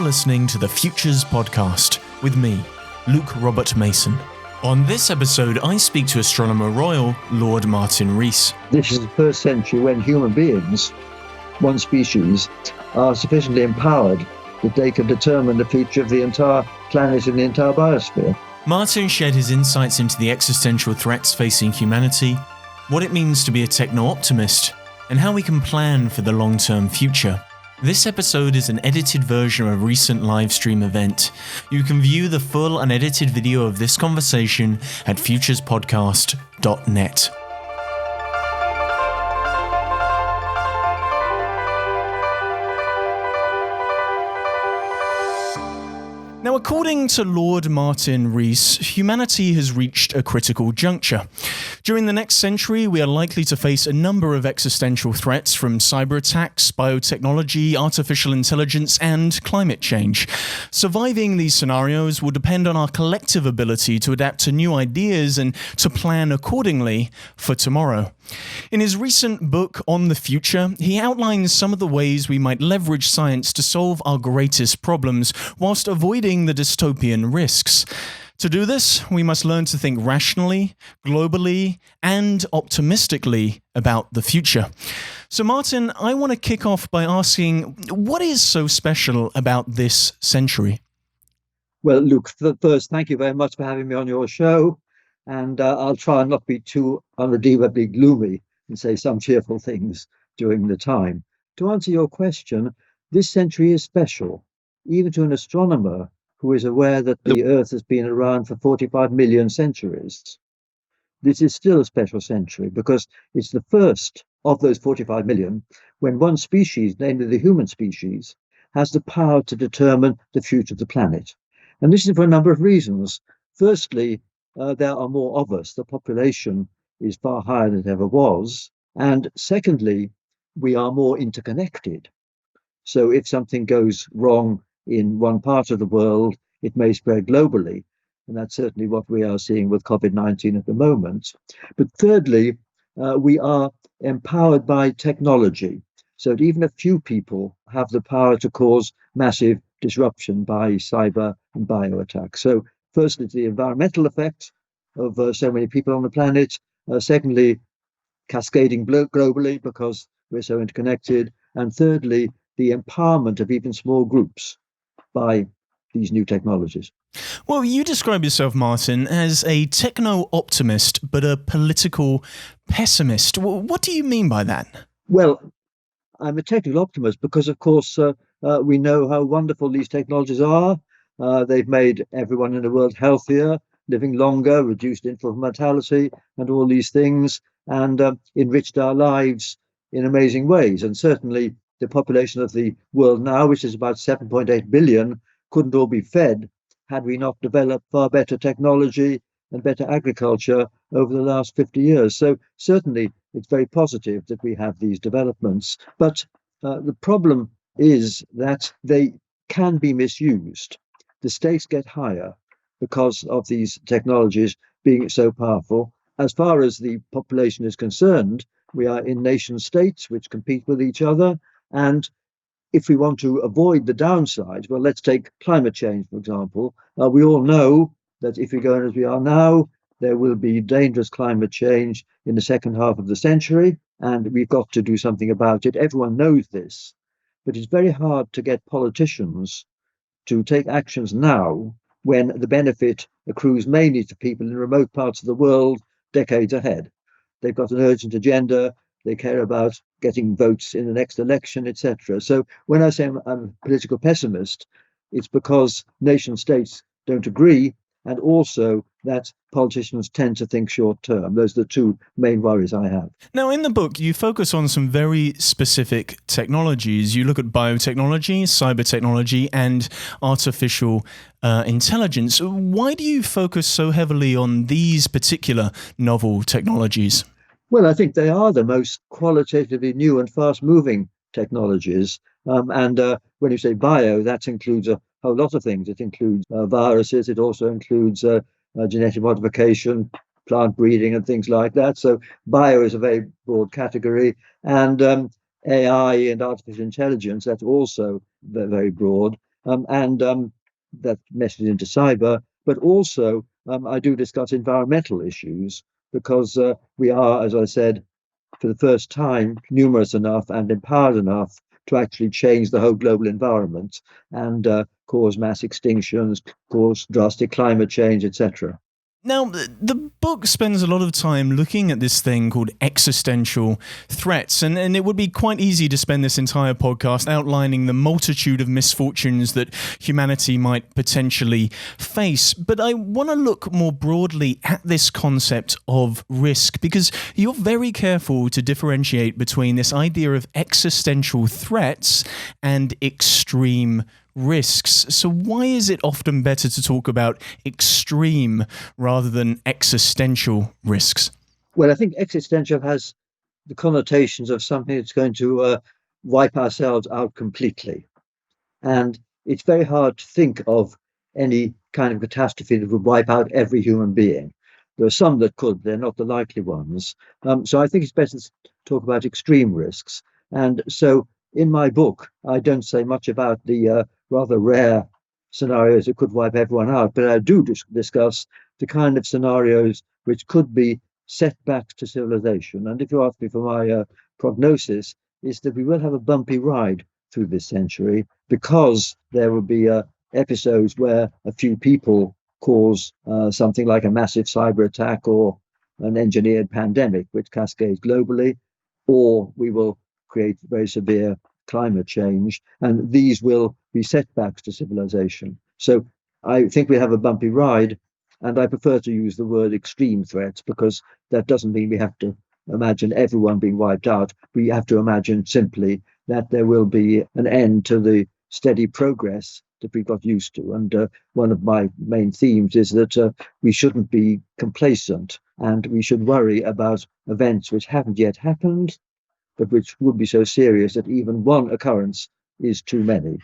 listening to the Futures Podcast with me, Luke Robert Mason. On this episode, I speak to Astronomer Royal, Lord Martin Rees. This is the first century when human beings, one species, are sufficiently empowered that they can determine the future of the entire planet and the entire biosphere. Martin shared his insights into the existential threats facing humanity, what it means to be a techno-optimist, and how we can plan for the long-term future. This episode is an edited version of a recent live stream event. You can view the full unedited video of this conversation at futurespodcast.net. Now, according to Lord Martin Rees, humanity has reached a critical juncture. During the next century, we are likely to face a number of existential threats from cyber attacks, biotechnology, artificial intelligence, and climate change. Surviving these scenarios will depend on our collective ability to adapt to new ideas and to plan accordingly for tomorrow. In his recent book On the Future, he outlines some of the ways we might leverage science to solve our greatest problems whilst avoiding the dystopian risks. To do this, we must learn to think rationally, globally, and optimistically about the future. So Martin, I want to kick off by asking, what is so special about this century? Well, Luke, first, thank you very much for having me on your show. And I'll try and not be too unredeemably gloomy and say some cheerful things during the time. To answer your question, this century is special, even to an astronomer who is aware that the Earth has been around for 45 million centuries. This is still a special century because it's the first of those 45 million when one species, namely the human species, has the power to determine the future of the planet. And this is for a number of reasons. Firstly, there are more of us. The population is far higher than it ever was. And secondly, we are more interconnected. So if something goes wrong in one part of the world, it may spread globally. And that's certainly what we are seeing with COVID-19 at the moment. But thirdly, we are empowered by technology. So that even a few people have the power to cause massive disruption by cyber and bio attacks. So firstly, the environmental effect of so many people on the planet. Secondly, cascading globally because we're so interconnected. And thirdly, the empowerment of even small groups by these new technologies. Well, you describe yourself, Martin, as a techno-optimist, but a political pessimist. What do you mean by that? Well, I'm a technical optimist because, of course, we know how wonderful these technologies are. They've made everyone in the world healthier, living longer, reduced infant mortality, and all these things, and enriched our lives in amazing ways. And certainly the population of the world now, which is about 7.8 billion, couldn't all be fed had we not developed far better technology and better agriculture over the last 50 years. So certainly it's very positive that we have these developments. But the problem is that they can be misused. The stakes get higher because of these technologies being so powerful. As far as the population is concerned, we are in nation states which compete with each other. And if we want to avoid the downside, well, let's take climate change, for example. We all know that if we go on as we are now, there will be dangerous climate change in the second half of the century, and we've got to do something about it. Everyone knows this, but it's very hard to get politicians to take actions now when the benefit accrues mainly to people in remote parts of the world decades ahead. They've got an urgent agenda. They care about getting votes in the next election, etc. So when I say I'm a political pessimist, it's because nation states don't agree, and also that politicians tend to think short term. Those are the two main worries I have. Now, in the book, you focus on some very specific technologies. You look at biotechnology, cyber technology, and artificial intelligence. Why do you focus so heavily on these particular novel technologies? Well, I think they are the most qualitatively new and fast-moving technologies. And when you say bio, that includes a whole lot of things. It includes viruses. It also includes genetic modification, plant breeding, and things like that. So bio is a very broad category. And AI and artificial intelligence, that's also very broad. and that meshes into cyber. But also, I do discuss environmental issues because we are, as I said, for the first time, numerous enough and empowered enough to actually change the whole global environment and cause mass extinctions, cause drastic climate change, etc. Now, the book spends a lot of time looking at this thing called existential threats, and it would be quite easy to spend this entire podcast outlining the multitude of misfortunes that humanity might potentially face. But I want to look more broadly at this concept of risk, because you're very careful to differentiate between this idea of existential threats and extreme risks. So why is it often better to talk about extreme rather than existential risks? Well, I think existential has the connotations of something that's going to wipe ourselves out completely. And it's very hard to think of any kind of catastrophe that would wipe out every human being. There are some that could, they're not the likely ones. So I think it's better to talk about extreme risks. And so in my book, I don't say much about the rather rare scenarios that could wipe everyone out, but I do discuss the kind of scenarios which could be setbacks to civilization. And if you ask me for my prognosis, is that we will have a bumpy ride through this century because there will be episodes where a few people cause something like a massive cyber attack or an engineered pandemic, which cascades globally, or we will create very severe climate change, and these will be setbacks to civilization. So I think we have a bumpy ride, and I prefer to use the word extreme threats because that doesn't mean we have to imagine everyone being wiped out. We have to imagine simply that there will be an end to the steady progress that we got used to. And one of my main themes is that we shouldn't be complacent and we should worry about events which haven't yet happened, but which would be so serious that even one occurrence is too many.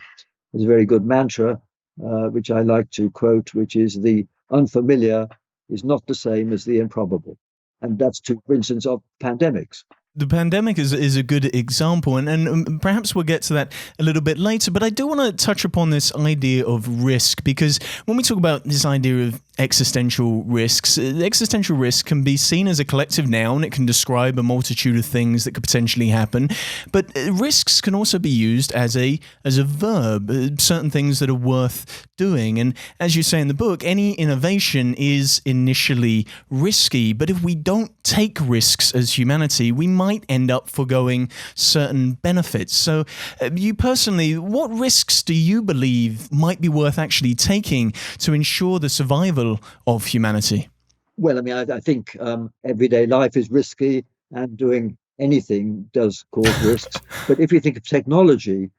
There's a very good mantra, which I like to quote, which is the unfamiliar is not the same as the improbable. And that's true, for instance, of pandemics. The pandemic is a good example, and perhaps we'll get to that a little bit later, but I do want to touch upon this idea of risk, because when we talk about this idea of existential risks, existential risk can be seen as a collective noun. It can describe a multitude of things that could potentially happen, but risks can also be used as a verb, certain things that are worth doing. And as you say in the book, any innovation is initially risky, but if we don't take risks as humanity, we might end up foregoing certain benefits. So you personally, what risks do you believe might be worth actually taking to ensure the survival of humanity? Well, I mean, I think everyday life is risky and doing anything does cause risks. But if you think of technology,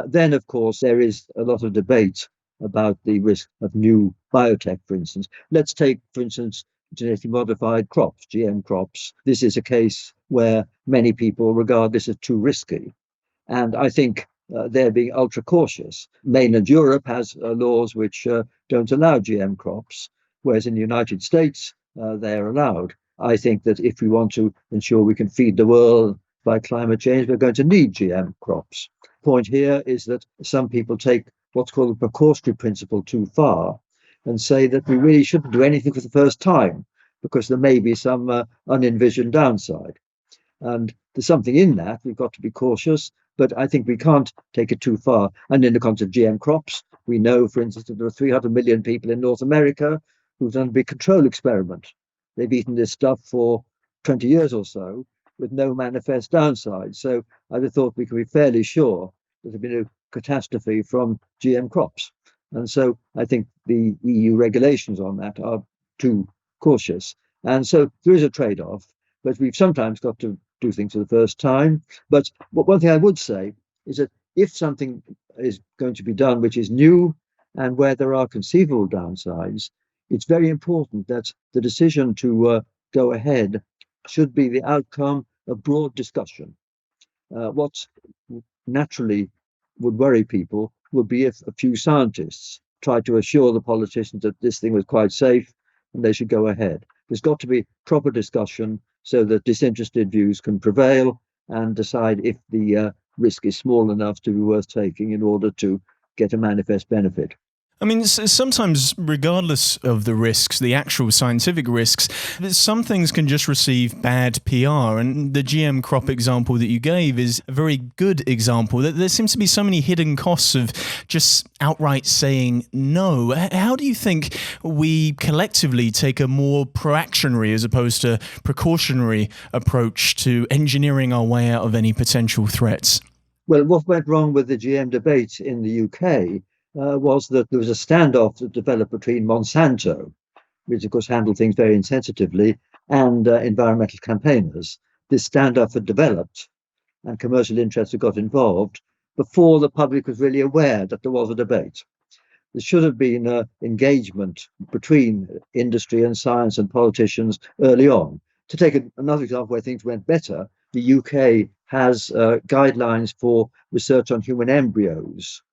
then, of course, there is a lot of debate about the risk of new biotech, for instance. Let's take, for instance, genetically modified crops, GM crops. This is a case where many people regard this as too risky. And I think they're being ultra cautious. Mainland Europe has laws which don't allow GM crops, whereas in the United States, they're allowed. I think that if we want to ensure we can feed the world by climate change, we're going to need GM crops. The point here is that some people take what's called the precautionary principle too far and say that we really shouldn't do anything for the first time because there may be some unenvisioned downside. And there's something in that. We've got to be cautious, but I think we can't take it too far. And in the context of GM crops, we know, for instance, that there are 300 million people in North America who've done a big control experiment. They've eaten this stuff for 20 years or so with no manifest downside. So I'd have thought we could be fairly sure that there's been a catastrophe from GM crops. And so I think the EU regulations on that are too cautious. And so there is a trade-off, but we've sometimes got to do things for the first time. But one thing I would say is that if something is going to be done which is new and where there are conceivable downsides, it's very important that the decision to go ahead should be the outcome of broad discussion. What naturally would worry people would be if a few scientists tried to assure the politicians that this thing was quite safe and they should go ahead. There's got to be proper discussion so that disinterested views can prevail and decide if the risk is small enough to be worth taking in order to get a manifest benefit. I mean, sometimes, regardless of the risks, the actual scientific risks, some things can just receive bad PR. And the GM crop example that you gave is a very good example. There seems to be so many hidden costs of just outright saying no. How do you think we collectively take a more proactionary as opposed to precautionary approach to engineering our way out of any potential threats? Well, what went wrong with the GM debate in the UK was that there was a standoff that developed between Monsanto, which of course handled things very insensitively, and environmental campaigners. This standoff had developed and commercial interests had got involved before the public was really aware that there was a debate. There should have been engagement between industry and science and politicians early on. To take another example where things went better, the UK has guidelines for research on human embryos.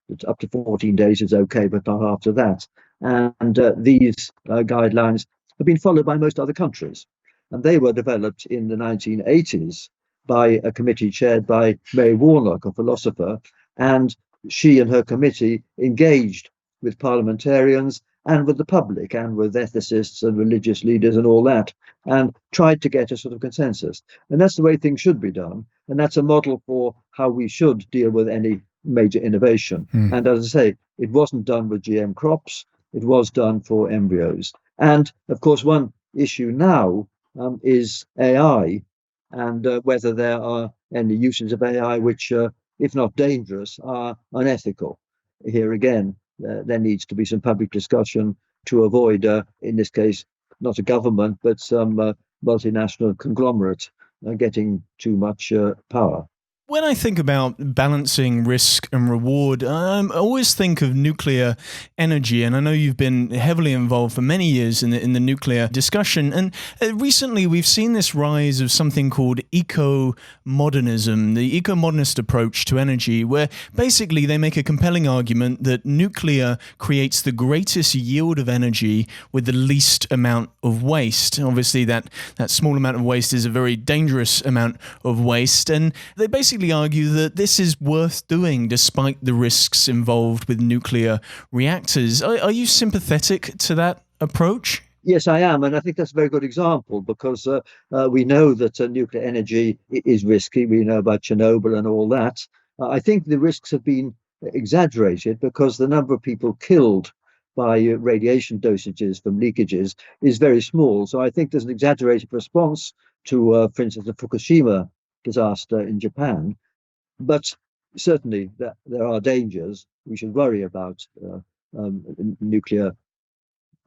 It's up to 14 days is okay, but not after that. And these guidelines have been followed by most other countries. And they were developed in the 1980s by a committee chaired by Mary Warnock, a philosopher. And she and her committee engaged with parliamentarians and with the public and with ethicists and religious leaders and all that, and tried to get a sort of consensus. And that's the way things should be done. And that's a model for how we should deal with any major innovation. And as I say, it wasn't done with GM crops. It was done for embryos. And of course, one issue now is AI and whether there are any uses of AI which, if not dangerous, are unethical. Here again, there needs to be some public discussion to avoid, in this case, not a government, but some multinational conglomerate getting too much power. When I think about balancing risk and reward, I always think of nuclear energy, and I know you've been heavily involved for many years in the nuclear discussion. And recently, we've seen this rise of something called eco-modernism, the eco-modernist approach to energy, where basically they make a compelling argument that nuclear creates the greatest yield of energy with the least amount of waste. Obviously, that small amount of waste is a very dangerous amount of waste, and they basically argue that this is worth doing despite the risks involved with nuclear reactors. Are you sympathetic to that approach? Yes, I am. And I think that's a very good example because we know that nuclear energy is risky. We know about Chernobyl and all that. I think the risks have been exaggerated because the number of people killed by radiation dosages from leakages is very small. So I think there's an exaggerated response to, for instance, the Fukushima disaster in Japan, but certainly there are dangers. We should worry about nuclear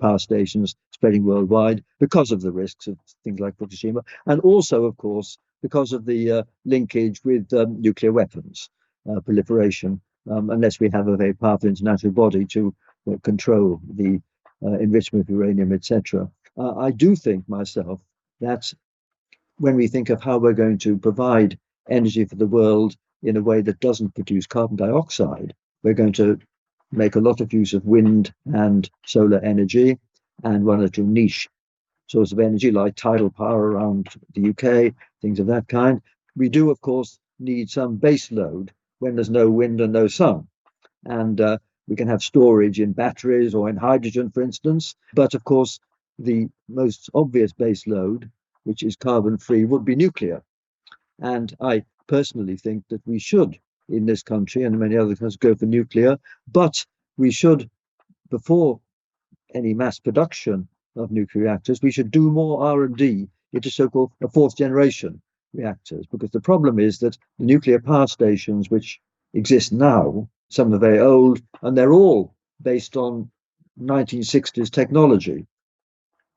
power stations spreading worldwide because of the risks of things like Fukushima, and also, of course, because of the linkage with nuclear weapons proliferation, unless we have a very powerful international body to control the enrichment of uranium, etc. I do think myself that when we think of how we're going to provide energy for the world in a way that doesn't produce carbon dioxide, we're going to make a lot of use of wind and solar energy and one or two niche sources of energy like tidal power around the UK, things of that kind. We do, of course, need some base load when there's no wind and no sun. And we can have storage in batteries or in hydrogen, for instance. But of course, the most obvious base load, which is carbon free, would be nuclear. And I personally think that we should, in this country and many other countries, go for nuclear, but we should, before any mass production of nuclear reactors, we should do more R&D into so-called fourth generation reactors, because the problem is that the nuclear power stations which exist now, some are very old, and they're all based on 1960s technology.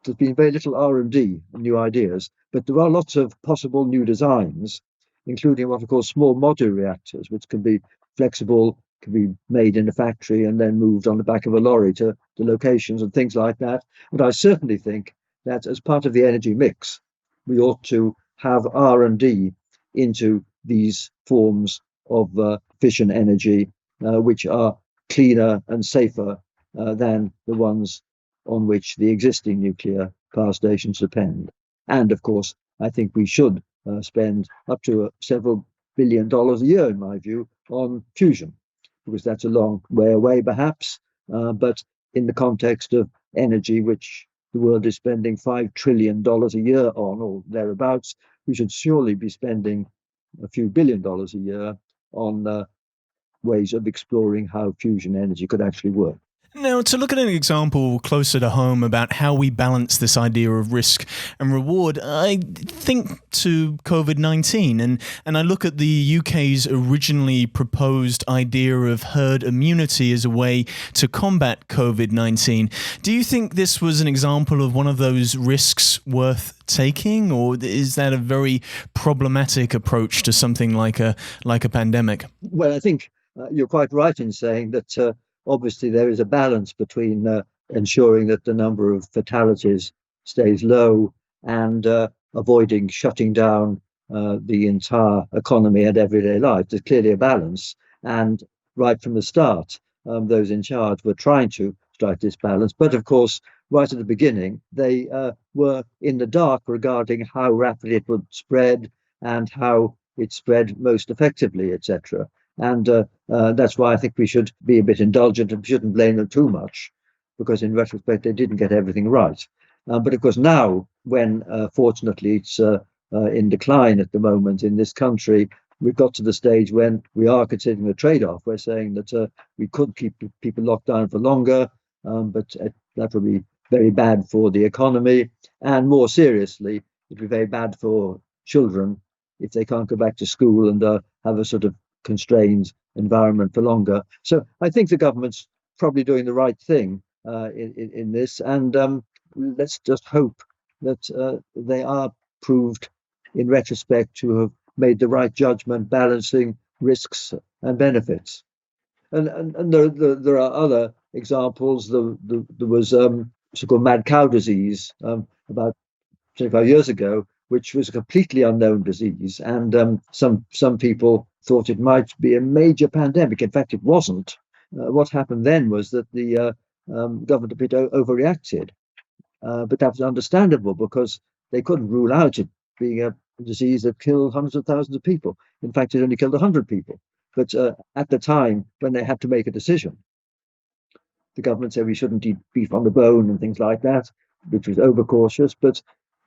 There's been very little R&D and new ideas, but there are lots of possible new designs, including what are called small modular reactors, which can be flexible, can be made in a factory and then moved on the back of a lorry to locations and things like that. And I certainly think that as part of the energy mix, we ought to have R&D into these forms of fission energy, which are cleaner and safer than the ones on which the existing nuclear power stations depend. And of course, I think we should spend up to several $billions a year, in my view, on fusion. because that's a long way away, perhaps. But in the context of energy, which the world is spending $5 trillion a year on, or thereabouts, we should surely be spending a few $1 billion a year on ways of exploring how fusion energy could actually work. Now, to look at an example closer to home about how we balance this idea of risk and reward, I think to COVID-19 and I look at the UK's originally proposed idea of herd immunity as a way to combat COVID-19. Do you think this was an example of one of those risks worth taking, or is that a very problematic approach to something like a pandemic? Well, I think you're quite right in saying that obviously there is a balance between ensuring that the number of fatalities stays low and avoiding shutting down the entire economy and everyday life. There's clearly a balance, and right from the start, those in charge were trying to strike this balance. But of course, right at the beginning, they were in the dark regarding how rapidly it would spread and how it spread most effectively, etc. And that's why I think we should be a bit indulgent and shouldn't blame them too much, because in retrospect, they didn't get everything right. But of course, now, when fortunately it's in decline at the moment in this country, we've got to the stage when we are considering a trade-off. We're saying that we could keep people locked down for longer, but that would be very bad for the economy. And more seriously, it would be very bad for children if they can't go back to school and have a sort of constrained environment for longer. So I think the government's probably doing the right thing in this, and let's just hope that they are proved in retrospect to have made the right judgment, balancing risks and benefits. And there are other examples. There was so-called mad cow disease about 25 years ago, which was a completely unknown disease, and some people thought it might be a major pandemic. In fact, it wasn't. What happened then was that the government a bit overreacted, but that was understandable because they couldn't rule out it being a disease that killed hundreds of thousands of people. In fact, it only killed 100 people. But at the time, when they had to make a decision, the government said we shouldn't eat beef on the bone and things like that, which was overcautious. But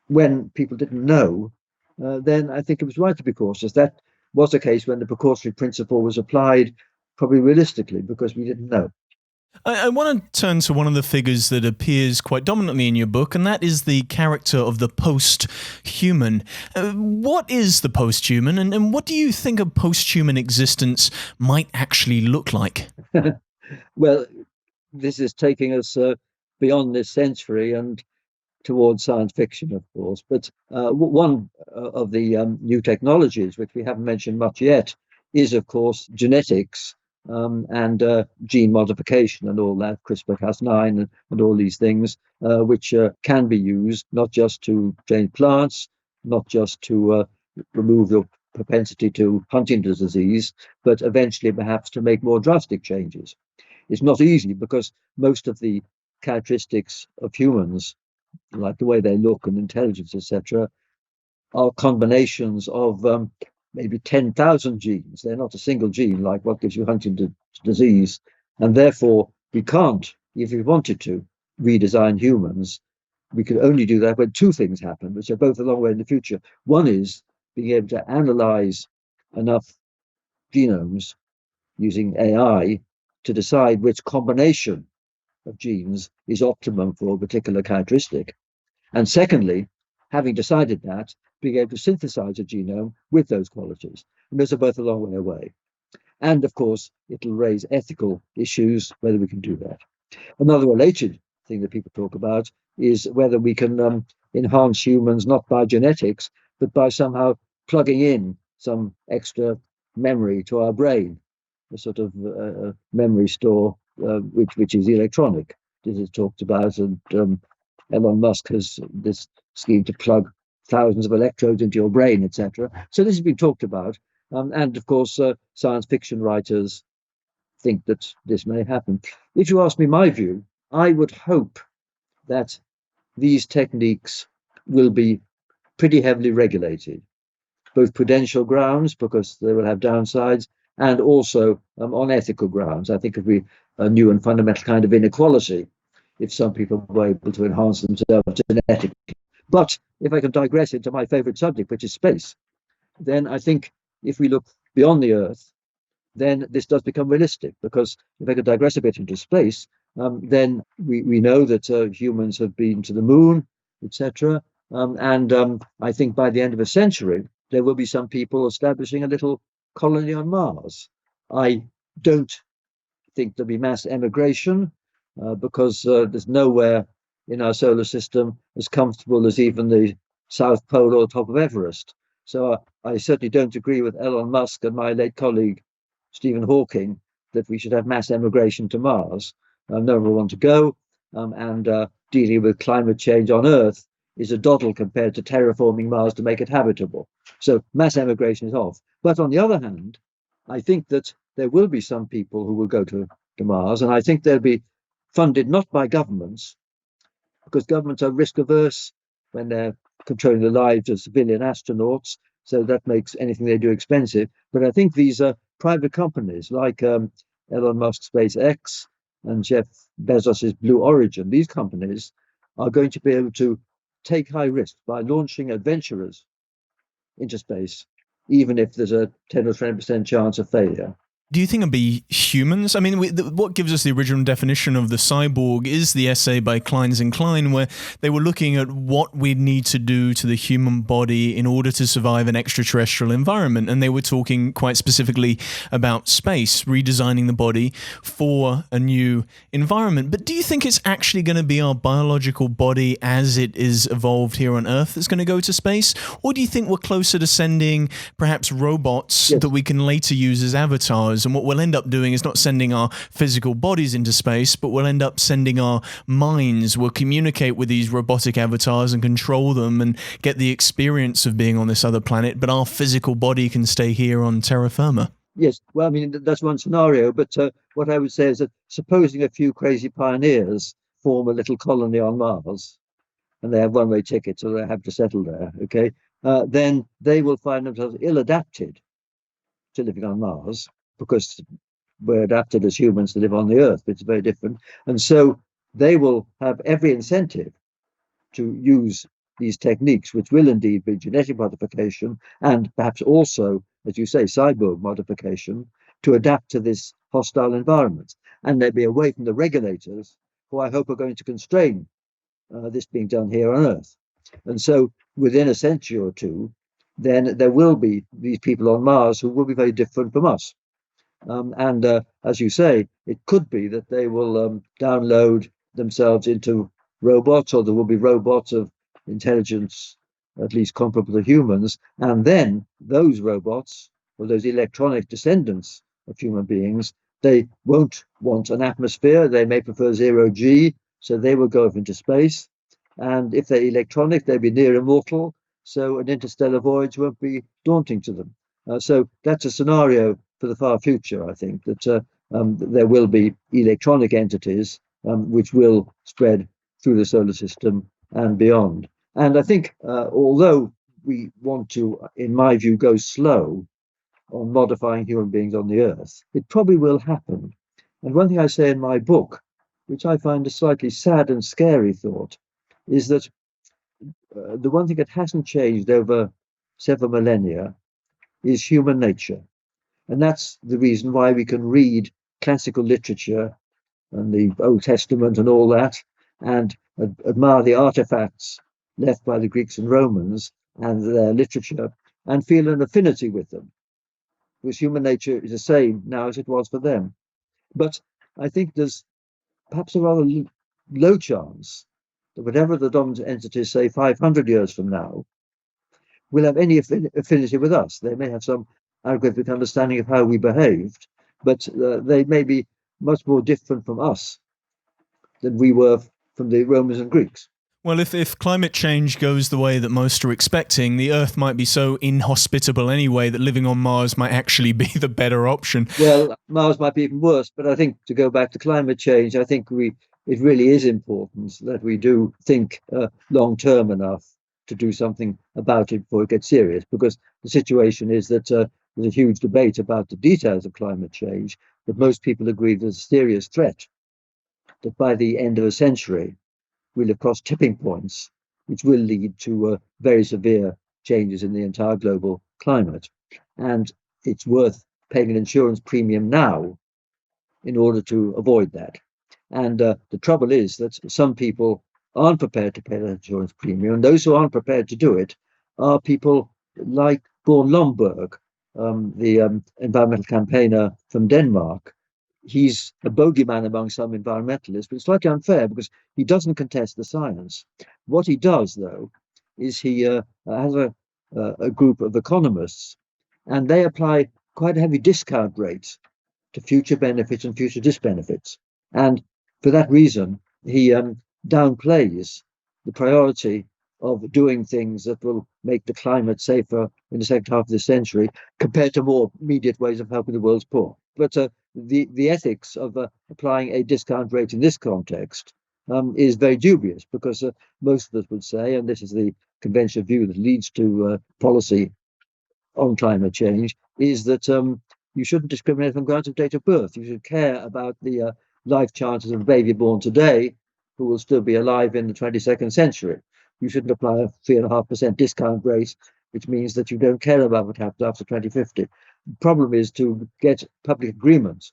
when people didn't know, then I think it was right to be cautious. That was the case when the precautionary principle was applied, probably realistically, because we didn't know. I want to turn to one of the figures that appears quite dominantly in your book, and that is the character of the post-human. What is the post-human, and what do you think a post-human existence might actually look like? Well, this is taking us beyond this century and towards science fiction, of course. But one of the new technologies, which we haven't mentioned much yet, is, of course, genetics. And gene modification and all that, CRISPR-Cas9 and all these things, which can be used not just to change plants, not just to remove your propensity to Huntington's disease, but eventually perhaps to make more drastic changes. It's not easy because most of the characteristics of humans, like the way they look and intelligence, etc., are combinations of maybe 10,000 genes. They're not a single gene like what gives you Huntington's disease. And therefore, we can't, if we wanted to, redesign humans. We could only do that when two things happen, which are both a long way in the future. One is being able to analyze enough genomes using AI to decide which combination of genes is optimum for a particular characteristic. And secondly, having decided that, being able to synthesize a genome with those qualities. And those are both a long way away. And of course, it'll raise ethical issues, whether we can do that. Another related thing that people talk about is whether we can enhance humans, not by genetics, but by somehow plugging in some extra memory to our brain, a sort of memory store, which is electronic. This is talked about, and Elon Musk has this scheme to plug thousands of electrodes into your brain, etc. So this has been talked about. And of course, science fiction writers think that this may happen. If you ask me my view, I would hope that these techniques will be pretty heavily regulated, both prudential grounds, because they will have downsides, and also on ethical grounds. I think it would be a new and fundamental kind of inequality if some people were able to enhance themselves genetically. But if I can digress into my favorite subject, which is space, then I think if we look beyond the Earth, then this does become realistic. Because if I could digress a bit into space, then we know that humans have been to the moon, etc. And I think by the end of a century, there will be some people establishing a little colony on Mars. I don't think there'll be mass emigration because there's nowhere in our solar system as comfortable as even the South Pole or the top of Everest. So I certainly don't agree with Elon Musk and my late colleague Stephen Hawking that we should have mass emigration to Mars. No one will want to go, and dealing with climate change on Earth is a doddle compared to terraforming Mars to make it habitable. So mass emigration is off. But on the other hand, I think that there will be some people who will go to Mars, and I think they'll be funded not by governments, because governments are risk averse when they're controlling the lives of civilian astronauts, so that makes anything they do expensive. But I think these are private companies like Elon Musk's SpaceX and Jeff Bezos's Blue Origin. These companies are going to be able to take high risks by launching adventurers into space, even if there's a 10 or 20% chance of failure. Do you think it'll be humans? I mean, what gives us the original definition of the cyborg is the essay by Kleins and Klein, where they were looking at what we'd need to do to the human body in order to survive an extraterrestrial environment. And they were talking quite specifically about space, redesigning the body for a new environment. But do you think it's actually going to be our biological body as it is evolved here on Earth that's going to go to space? Or do you think we're closer to sending perhaps robots that we can later use as avatars? And what we'll end up doing is not sending our physical bodies into space, but we'll end up sending our minds. We'll communicate with these robotic avatars and control them and get the experience of being on this other planet, but our physical body can stay here on terra firma. Yes, well, I mean, that's one scenario, but what I would say is that supposing a few crazy pioneers form a little colony on Mars, and they have one-way tickets, so they have to settle there, okay, then they will find themselves ill-adapted to living on Mars, because we're adapted as humans to live on the Earth, but it's very different. And so they will have every incentive to use these techniques, which will indeed be genetic modification and perhaps also, as you say, cyborg modification, to adapt to this hostile environment. And they'll be away from the regulators, who I hope are going to constrain this being done here on Earth. And so within a century or two, then there will be these people on Mars who will be very different from us. And as you say, it could be that they will download themselves into robots, or there will be robots of intelligence at least comparable to humans. And then those robots, or those electronic descendants of human beings, they won't want an atmosphere. They may prefer zero G, so they will go off into space. And if they're electronic, they'll be near immortal, so an interstellar voyage won't be daunting to them. So that's a scenario for the far future, I think, that there will be electronic entities which will spread through the solar system and beyond. And I think although we want to, in my view, go slow on modifying human beings on the Earth, it probably will happen. And one thing I say in my book, which I find a slightly sad and scary thought, is that the one thing that hasn't changed over several millennia is human nature. And that's the reason why we can read classical literature and the Old Testament and all that, and admire the artifacts left by the Greeks and Romans and their literature, and feel an affinity with them, because human nature is the same now as it was for them. But I think there's perhaps a rather low chance that whatever the dominant entities say 500 years from now will have any affinity with us. They may have some algorithmic understanding of how we behaved, but they may be much more different from us than we were from the Romans and Greeks. Well, if climate change goes the way that most are expecting, the Earth might be so inhospitable anyway that living on Mars might actually be the better option. Well, Mars might be even worse, but I think to go back to climate change, I think it really is important that we do think long-term enough to do something about it before it gets serious, because the situation is that there's a huge debate about the details of climate change, but most people agree there's a serious threat that by the end of a century, we'll have crossed tipping points, which will lead to very severe changes in the entire global climate. And it's worth paying an insurance premium now in order to avoid that. And the trouble is that some people aren't prepared to pay that insurance premium. And those who aren't prepared to do it are people like Bjorn Lomborg, the environmental campaigner from Denmark. He's a bogeyman among some environmentalists, but it's slightly unfair because he doesn't contest the science. What he does, though, is he has a group of economists, and they apply quite a heavy discount rate to future benefits and future disbenefits. And for that reason, he downplays the priority of doing things that will make the climate safer in the second half of the century compared to more immediate ways of helping the world's poor. But the ethics of applying a discount rate in this context is very dubious, because most of us would say, and this is the conventional view that leads to policy on climate change, is that you shouldn't discriminate on grounds of date of birth. You should care about the life chances of a baby born today who will still be alive in the 22nd century. You shouldn't apply a 3.5% discount rate, which means that you don't care about what happens after 2050. The problem is to get public agreement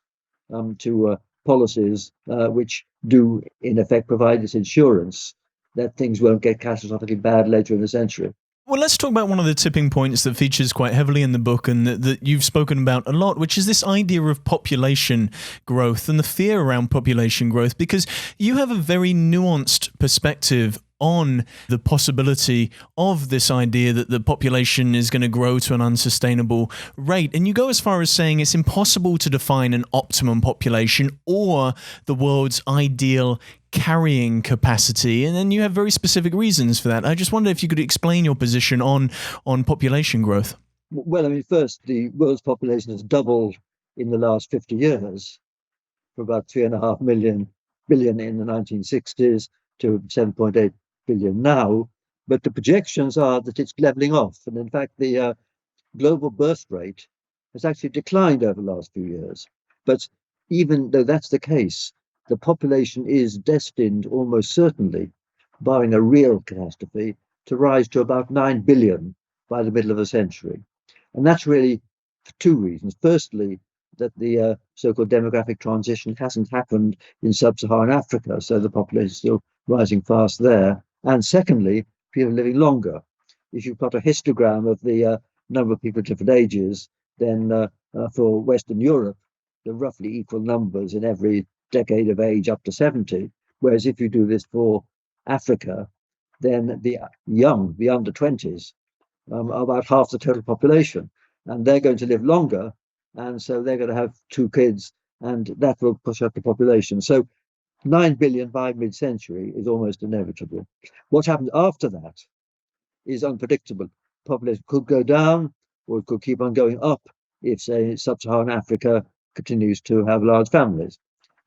to policies which do, in effect, provide this insurance that things won't get catastrophically bad later in the century. Well, let's talk about one of the tipping points that features quite heavily in the book and that you've spoken about a lot, which is this idea of population growth and the fear around population growth, because you have a very nuanced perspective on the possibility of this idea that the population is going to grow to an unsustainable rate. And you go as far as saying it's impossible to define an optimum population or the world's ideal carrying capacity, and then you have very specific reasons for that. I just wonder if you could explain your position on population growth. Well, I mean, first, the world's population has doubled in the last 50 years, from about 3.5 billion in the 1960s to 7.8 billion now. But the projections are that it's leveling off, and in fact, the global birth rate has actually declined over the last few years. But even though that's the case, the population is destined, almost certainly, barring a real catastrophe, to rise to about 9 billion by the middle of the century. And that's really for two reasons. Firstly, that the so-called demographic transition hasn't happened in sub-Saharan Africa, so the population is still rising fast there. And secondly, people are living longer. If you've got a histogram of the number of people at different ages, then for Western Europe, there are roughly equal numbers in every decade of age up to 70. Whereas if you do this for Africa, then the young, the under 20s, are about half the total population. And they're going to live longer. And so they're going to have 2 kids, and that will push up the population. So 9 billion by mid-century is almost inevitable. What happens after that is unpredictable. Population could go down, or it could keep on going up if, say, sub-Saharan Africa continues to have large families.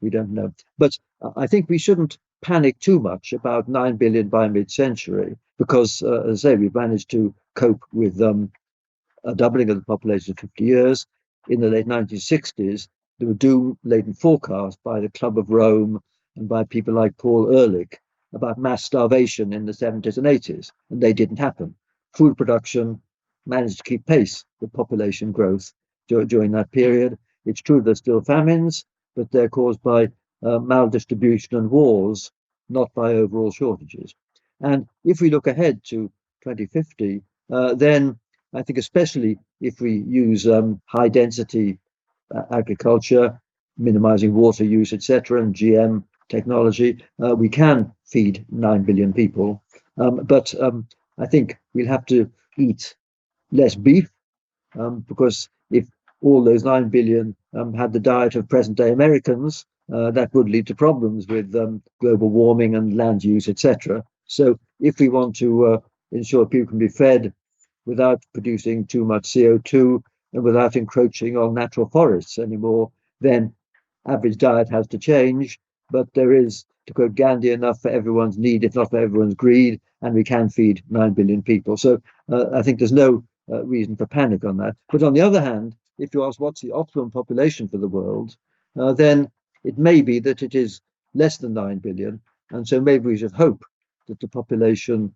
We don't know. But I think we shouldn't panic too much about 9 billion by mid-century, because, as I say, we've managed to cope with a doubling of the population in 50 years. In the late 1960s, there were doom-laden forecasts by the Club of Rome and by people like Paul Ehrlich about mass starvation in the 70s and 80s, and they didn't happen. Food production managed to keep pace with population growth during that period. It's true there's still famines, but they're caused by maldistribution and wars, not by overall shortages. And if we look ahead to 2050, then I think especially if we use high density agriculture, minimizing water use, etc., and GM technology, we can feed 9 billion people. But I think we'll have to eat less beef, because if all those 9 billion had the diet of present day Americans, that would lead to problems with global warming and land use, etc. So if we want to ensure people can be fed without producing too much CO2 and without encroaching on natural forests anymore, then average diet has to change. But there is, to quote Gandhi, enough for everyone's need, if not for everyone's greed, and we can feed 9 billion people. So I think there's no reason for panic on that. But on the other hand, if you ask what's the optimum population for the world, then it may be that it is less than 9 billion. And so maybe we should hope that the population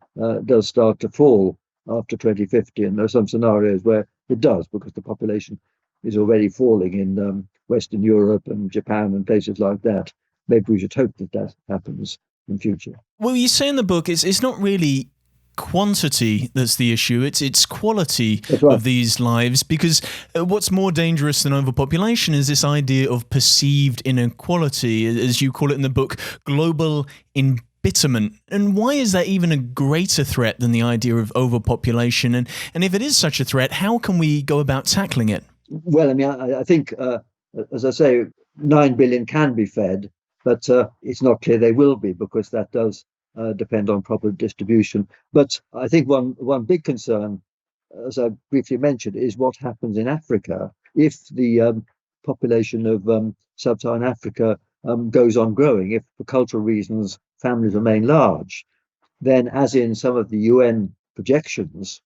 does start to fall after 2050. And there are some scenarios where it does, because the population is already falling in Western Europe and Japan and places like that. Maybe we should hope that that happens in future. Well, you say in the book it's not really quantity that's the issue, it's quality right. of these lives, because what's more dangerous than overpopulation is this idea of perceived inequality, as you call it in the book, global embitterment. And why is that even a greater threat than the idea of overpopulation? And if it is such a threat, how can we go about tackling it? Well, I mean, I think, as I say, 9 billion can be fed, but it's not clear they will be, because that does depend on proper distribution. But I think one big concern, as I briefly mentioned, is what happens in Africa if the population of sub-Saharan Africa goes on growing. If for cultural reasons families remain large, then, as in some of the UN projections,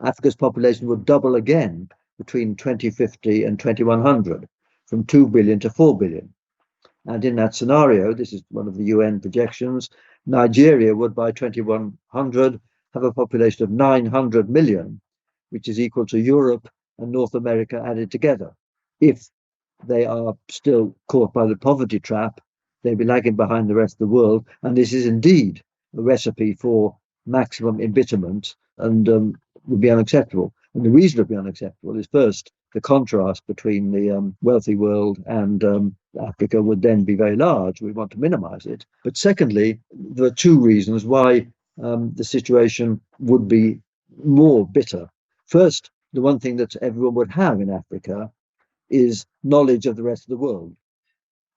Africa's population will double again between 2050 and 2100, from 2 billion to 4 billion. And in that scenario, this is one of the UN projections, Nigeria would by 2100 have a population of 900 million, which is equal to Europe and North America added together. If they are still caught by the poverty trap, they'll be lagging behind the rest of the world. And this is indeed a recipe for maximum embitterment and would be unacceptable. And the reason it would be unacceptable is, first, the contrast between the wealthy world and Africa would then be very large. We want to minimize it. But secondly, there are two reasons why the situation would be more bitter. First, the one thing that everyone would have in Africa is knowledge of the rest of the world.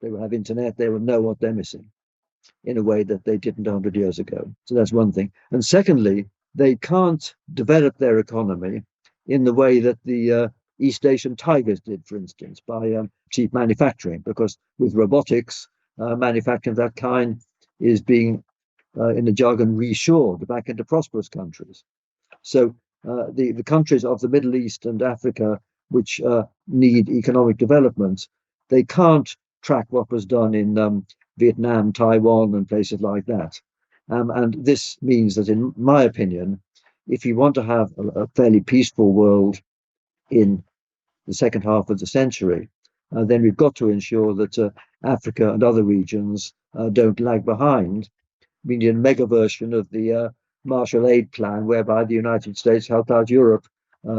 They will have internet, they will know what they're missing in a way that they didn't 100 years ago. So that's one thing. And secondly, they can't develop their economy in the way that the East Asian tigers did, for instance, by cheap manufacturing, because with robotics, manufacturing of that kind is being, in the jargon, reshored back into prosperous countries. So the countries of the Middle East and Africa, which need economic development, they can't track what was done in Vietnam, Taiwan, and places like that. And this means that, in my opinion, if you want to have a fairly peaceful world in the second half of the century, then we've got to ensure that Africa and other regions don't lag behind. We need a mega version of the Marshall Aid Plan, whereby the United States helped out Europe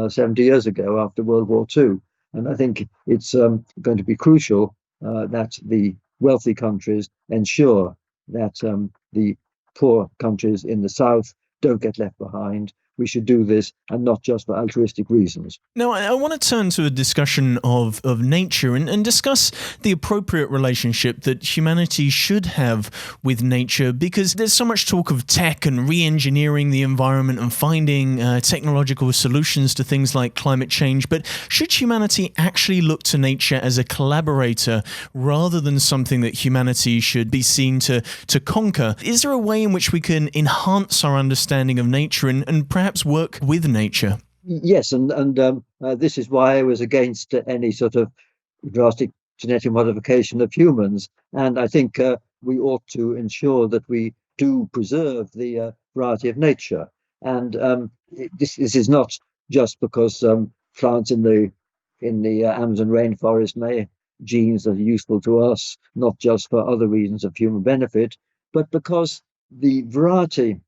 70 years ago after World War II. And I think it's going to be crucial that the wealthy countries ensure that the poor countries in the South don't get left behind. We should do this, and not just for altruistic reasons. Now, I want to turn to a discussion of nature and discuss the appropriate relationship that humanity should have with nature, because there's so much talk of tech and re-engineering the environment and finding technological solutions to things like climate change. But should humanity actually look to nature as a collaborator rather than something that humanity should be seen to conquer? Is there a way in which we can enhance our understanding of nature and perhaps work with nature? Yes, and this is why I was against any sort of drastic genetic modification of humans. And I think we ought to ensure that we do preserve the variety of nature. And this is not just because plants in the Amazon rainforest may genes that are useful to us, not just for other reasons of human benefit, but because the variety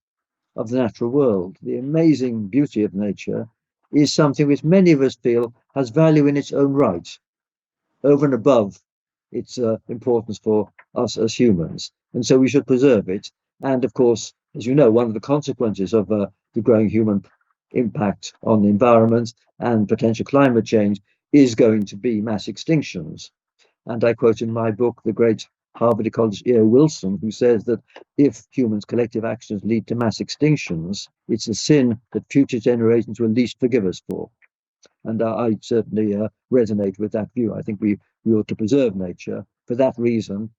of the natural world, the amazing beauty of nature, is something which many of us feel has value in its own right, over and above its importance for us as humans. And so we should preserve it. And of course, as you know, one of the consequences of the growing human impact on the environment and potential climate change is going to be mass extinctions. And I quote in my book the great Harvard ecologist E.O. Wilson, who says that if humans' collective actions lead to mass extinctions, it's a sin that future generations will least forgive us for. And I certainly resonate with that view. I think we ought to preserve nature. For that reason,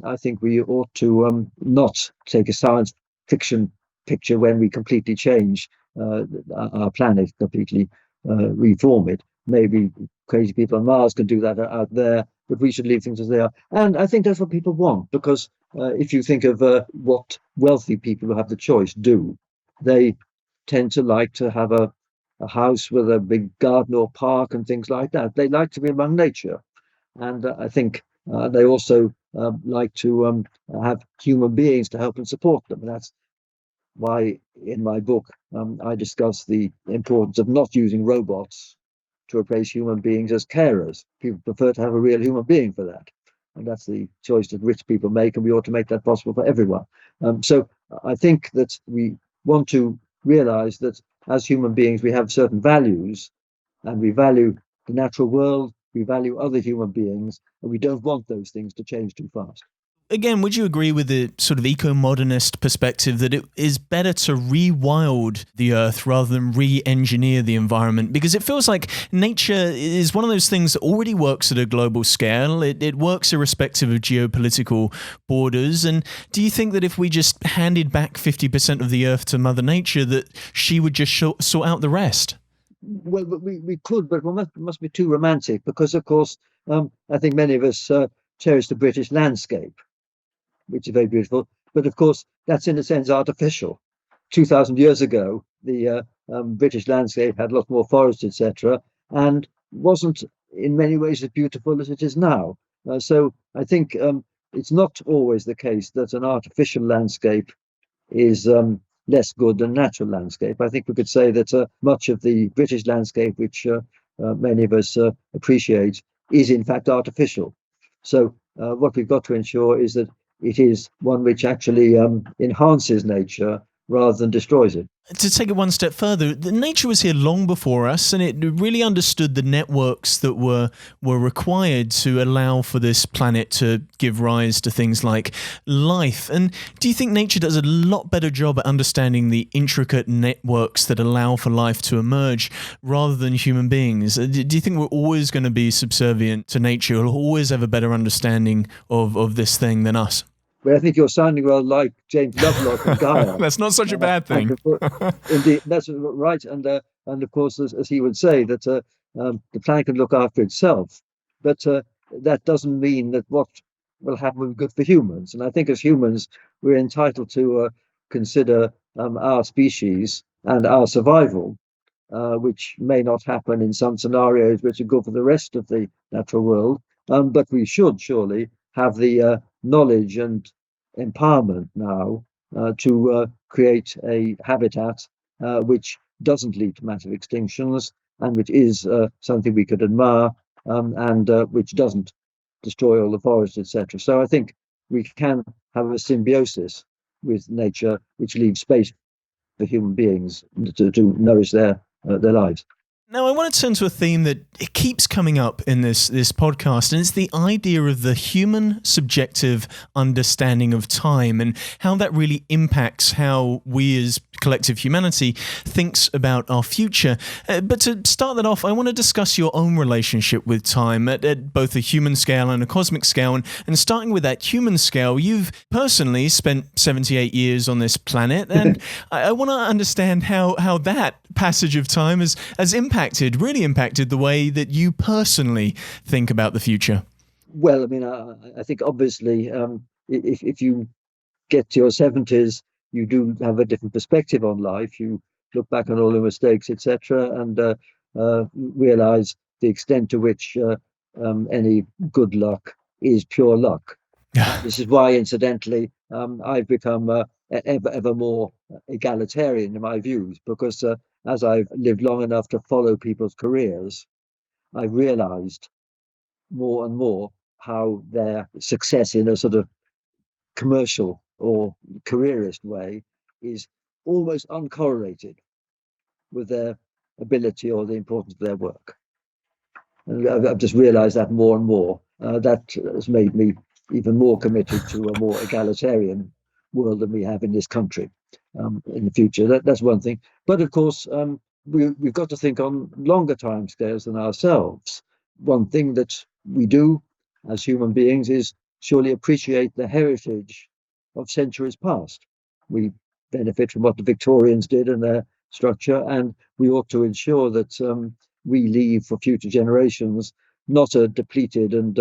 I think we ought to not take a science fiction picture when we completely change our planet, completely reform it. Maybe crazy people on Mars can do that out there, but we should leave things as they are. And I think that's what people want, because if you think of what wealthy people who have the choice do, they tend to like to have a house with a big garden or park and things like that. They like to be among nature. And I think they also like to have human beings to help and support them. And that's why in my book I discuss the importance of not using robots to replace human beings as carers. People prefer to have a real human being for that. And that's the choice that rich people make, and we ought to make that possible for everyone. So I think that we want to realize that as human beings, we have certain values, and we value the natural world, we value other human beings, and we don't want those things to change too fast. Again, would you agree with the sort of eco-modernist perspective that it is better to rewild the earth rather than re-engineer the environment? Because it feels like nature is one of those things that already works at a global scale. It works irrespective of geopolitical borders. And do you think that if we just handed back 50% of the earth to Mother Nature, that she would just sort out the rest? Well, we could, but we must be too romantic, because, of course, I think many of us cherish the British landscape, which is very beautiful. But of course, that's in a sense artificial. 2,000 years ago, the British landscape had a lot more forest, etc., and wasn't in many ways as beautiful as it is now. So I think it's not always the case that an artificial landscape is less good than natural landscape. I think we could say that much of the British landscape, which many of us appreciate, is in fact artificial. So what we've got to ensure is that it is one which actually enhances nature rather than destroys it. To take it one step further, the nature was here long before us, and it really understood the networks that were required to allow for this planet to give rise to things like life. And do you think nature does a lot better job at understanding the intricate networks that allow for life to emerge rather than human beings? Do you think we're always going to be subservient to nature, or always have a better understanding of this thing than us? Well, I think you're sounding well like James Lovelock and Gaia. That's not such a bad thing. Indeed, that's right. And of course, as he would say, that the planet can look after itself, but that doesn't mean that what will happen will be good for humans. And I think as humans, we're entitled to consider our species and our survival, which may not happen in some scenarios which are good for the rest of the natural world. But we should surely have the knowledge and empowerment now to create a habitat which doesn't lead to massive extinctions, and which is something we could admire, and which doesn't destroy all the forests, etc. So I think we can have a symbiosis with nature which leaves space for human beings to nourish their lives. Now, I want to turn to a theme that it keeps coming up in this podcast, and it's the idea of the human subjective understanding of time and how that really impacts how we as collective humanity thinks about our future. But to start that off, I want to discuss your own relationship with time at both a human scale and a cosmic scale. And starting with that human scale, you've personally spent 78 years on this planet, and I want to understand how that passage of time has really impacted the way that you personally think about the future. Well, I mean, I think obviously, if you get to your 70s, you do have a different perspective on life. You look back on all the mistakes, etc., and realize the extent to which any good luck is pure luck. This is why, incidentally, I've become ever more egalitarian in my views, because as I've lived long enough to follow people's careers, I've realized more and more how their success in a sort of commercial or careerist way is almost uncorrelated with their ability or the importance of their work. And I've just realized that more and more. That has made me even more committed to a more egalitarian world than we have in this country in the future. That's one thing. But of course, we've got to think on longer time scales than ourselves. One thing that we do as human beings is surely appreciate the heritage of centuries past. We benefit from what the Victorians did in their structure, and we ought to ensure that we leave for future generations not a depleted and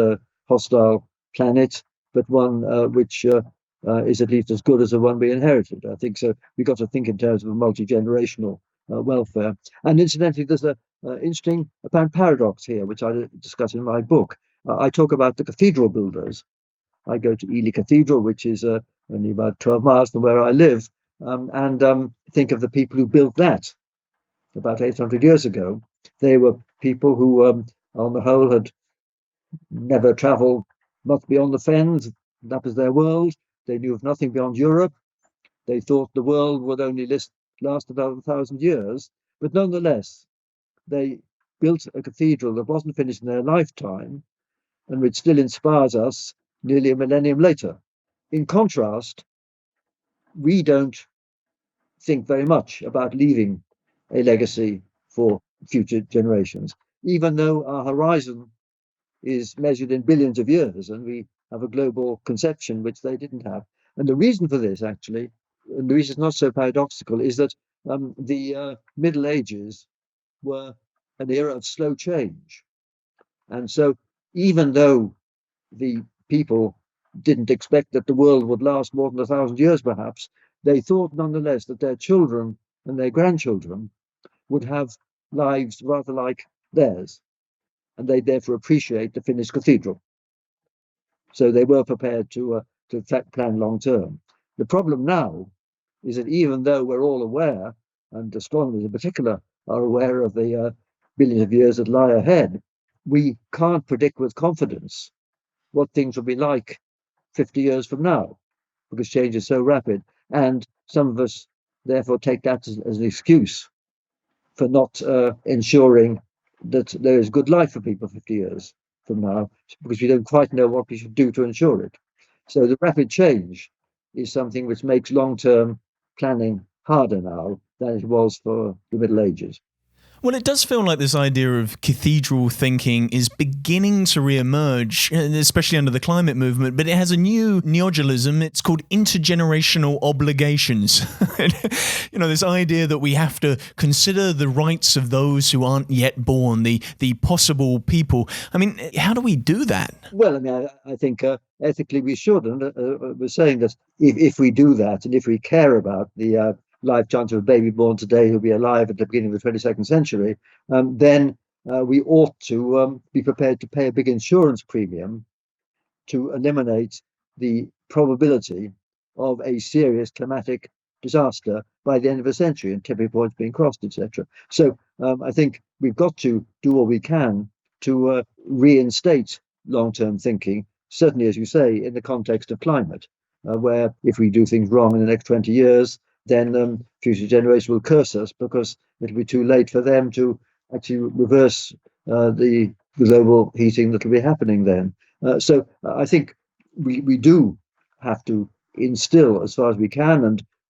hostile planet, but one which is at least as good as the one we inherited. I think so. We've got to think in terms of a multi-generational welfare. And incidentally, there's a interesting apparent paradox here, which I discuss in my book. I talk about the cathedral builders. I go to Ely Cathedral, which is only about 12 miles from where I live, and think of the people who built that about 800 years ago. They were people who, on the whole, had never travelled much beyond the Fens. That was their world. They knew of nothing beyond Europe. They thought the world would only last about 1,000 years, but nonetheless, they built a cathedral that wasn't finished in their lifetime and which still inspires us nearly a millennium later. In contrast, we don't think very much about leaving a legacy for future generations, even though our horizon is measured in billions of years and we have a global conception which they didn't have. And the reason for this, actually, and the reason it's not so paradoxical, is that the Middle Ages were an era of slow change. And so even though the people didn't expect that the world would last more than 1,000 years, perhaps, they thought nonetheless that their children and their grandchildren would have lives rather like theirs, and they therefore appreciate the finished cathedral. So they were prepared to plan long term. The problem now is that even though we're all aware, and astronomers in particular are aware of the billions of years that lie ahead, we can't predict with confidence what things will be like 50 years from now, because change is so rapid. And some of us therefore take that as an excuse for not ensuring that there is good life for people 50 years from now, because we don't quite know what we should do to ensure it. So the rapid change is something which makes long-term planning harder now than it was for the Middle Ages. Well, it does feel like this idea of cathedral thinking is beginning to re-emerge, especially under the climate movement, but it has a new neologism. It's called intergenerational obligations. This idea that we have to consider the rights of those who aren't yet born, the possible people. I mean, how do we do that? Well, I mean, I think ethically we should. And we're saying that if we do that, and if we care about the life chance of a baby born today who'll be alive at the beginning of the 22nd century, then we ought to be prepared to pay a big insurance premium to eliminate the probability of a serious climatic disaster by the end of the century and tipping points being crossed, etc. So I think we've got to do all we can to reinstate long-term thinking, certainly, as you say, in the context of climate, where if we do things wrong in the next 20 years, then future generations will curse us because it'll be too late for them to actually reverse the global heating that will be happening then. So I think we do have to instill, as far as we can,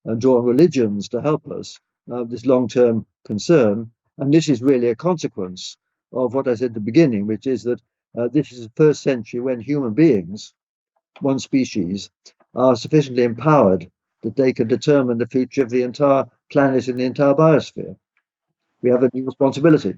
and draw on religions to help us, this long-term concern. And this is really a consequence of what I said at the beginning, which is that this is the first century when human beings, one species, are sufficiently empowered that they can determine the future of the entire planet and the entire biosphere. We have a new responsibility.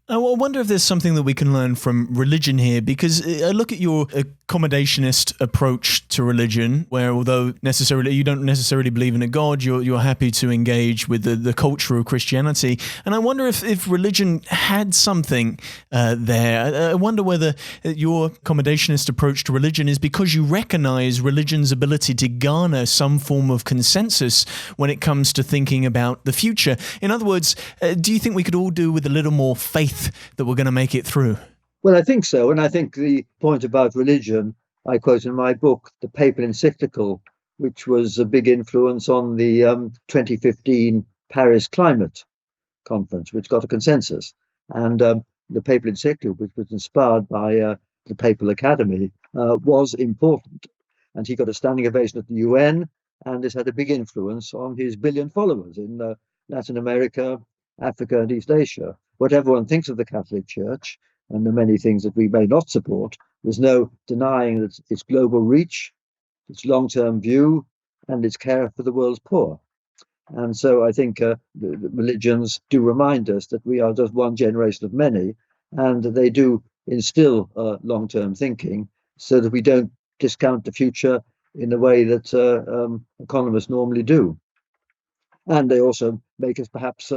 I wonder if there's something that we can learn from religion here, because I look at your accommodationist approach to religion, where although you don't necessarily believe in a God, you're happy to engage with the culture of Christianity. And I wonder if religion had something there. I wonder whether your accommodationist approach to religion is because you recognize religion's ability to garner some form of consensus when it comes to thinking about the future. In other words, do you think we could all do with a little more faith that we're going to make it through? Well, I think so. And I think the point about religion, I quote in my book, the papal encyclical, which was a big influence on the 2015 Paris Climate Conference, which got a consensus. And the papal encyclical, which was inspired by the Papal Academy, was important. And he got a standing ovation at the UN, and this had a big influence on his billion followers in Latin America, Africa, and East Asia. Whatever one thinks of the Catholic Church, and the many things that we may not support, there's no denying that its global reach, its long-term view, and its care for the world's poor. And so I think the religions do remind us that we are just one generation of many, and they do instill long-term thinking so that we don't discount the future in the way that economists normally do. And they also make us perhaps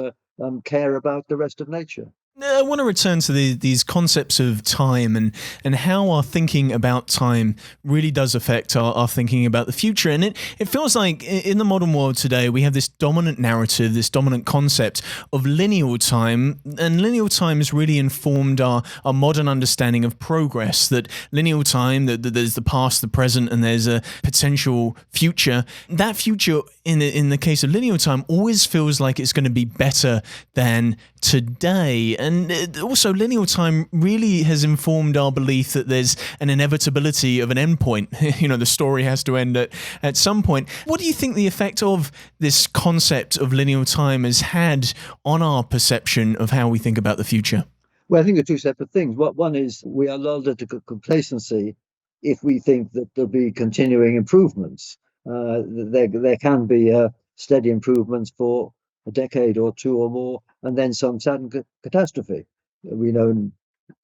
care about the rest of nature. I want to return to these concepts of time and how our thinking about time really does affect our thinking about the future. And it feels like in the modern world today, we have this dominant narrative, this dominant concept of lineal time. And lineal time has really informed our modern understanding of progress, that lineal time, that there's the past, the present, and there's a potential future. That future, in the case of lineal time, always feels like it's going to be better than today. And also, lineal time really has informed our belief that there's an inevitability of an endpoint. The story has to end at some point. What do you think the effect of this concept of lineal time has had on our perception of how we think about the future? Well, I think they're two separate things. One is we are lulled into complacency if we think that there'll be continuing improvements. There can be steady improvements for a decade or two or more, and then some sudden catastrophe. We know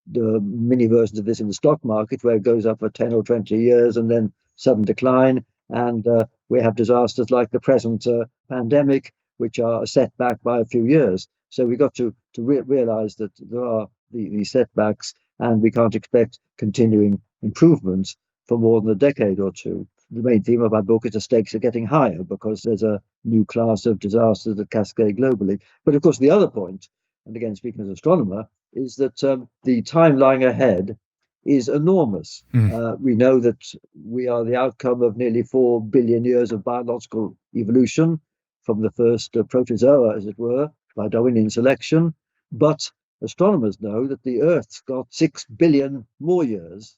the mini versions of this in the stock market, where it goes up for 10 or 20 years and then sudden decline. And we have disasters like the present pandemic, which are set back by a few years. So we've got to realize that there are these setbacks, and we can't expect continuing improvements for more than a decade or two. The main theme of my book is the stakes are getting higher because there's a new class of disasters that cascade globally. But of course, the other point, and again, speaking as an astronomer, is that the time lying ahead is enormous. We know that we are the outcome of nearly 4 billion years of biological evolution from the first protozoa, as it were, by Darwinian selection. But astronomers know that the Earth's got 6 billion more years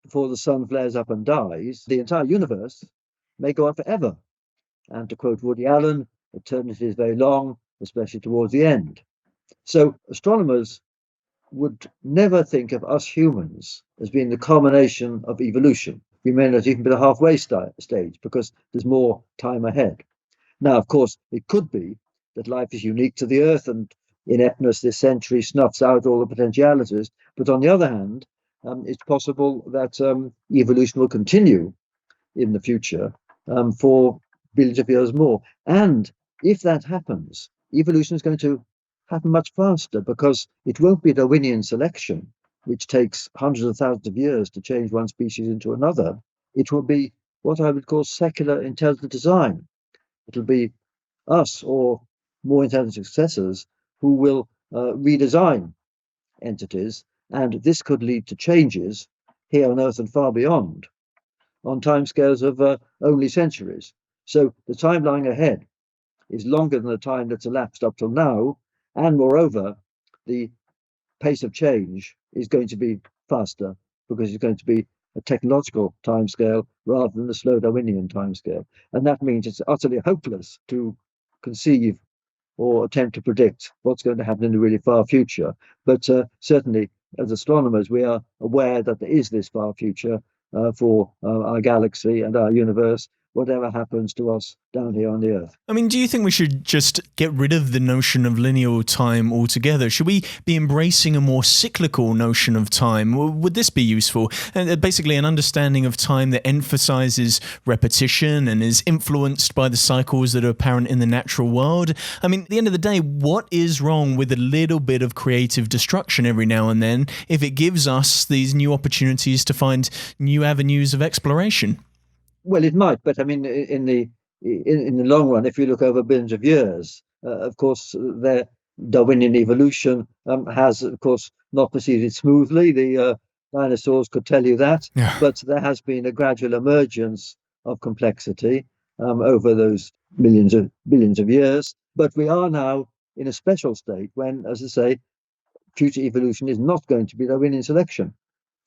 before the sun flares up and dies. The entire universe may go on forever. And to quote Woody Allen, eternity is very long, especially towards the end. So astronomers would never think of us humans as being the culmination of evolution. We may not even be the halfway stage because there's more time ahead. Now, of course, it could be that life is unique to the Earth and ineptness this century snuffs out all the potentialities. But on the other hand, it's possible that evolution will continue in the future for billions of years more. And if that happens, evolution is going to happen much faster because it won't be Darwinian selection, which takes hundreds of thousands of years to change one species into another. It will be what I would call secular intelligent design. It'll be us or more intelligent successors who will redesign entities, and this could lead to changes here on Earth and far beyond on timescales of only centuries. So the time lying ahead is longer than the time that's elapsed up till now, and moreover, the pace of change is going to be faster because it's going to be a technological timescale rather than the slow Darwinian timescale. And that means it's utterly hopeless to conceive or attempt to predict what's going to happen in the really far future. But certainly, as astronomers, we are aware that there is this far future for our galaxy and our universe, whatever happens to us down here on the Earth. I mean, do you think we should just get rid of the notion of lineal time altogether? Should we be embracing a more cyclical notion of time? Would this be useful? And basically an understanding of time that emphasizes repetition and is influenced by the cycles that are apparent in the natural world. I mean, at the end of the day, what is wrong with a little bit of creative destruction every now and then if it gives us these new opportunities to find new avenues of exploration? Well, it might, but I mean, in the long run, if you look over billions of years, of course, the Darwinian evolution has, of course, not proceeded smoothly. The dinosaurs could tell you that, but there has been a gradual emergence of complexity over those billions of years. But we are now in a special state when, as I say, future evolution is not going to be Darwinian selection,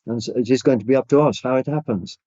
and so it is going to be up to us how it happens.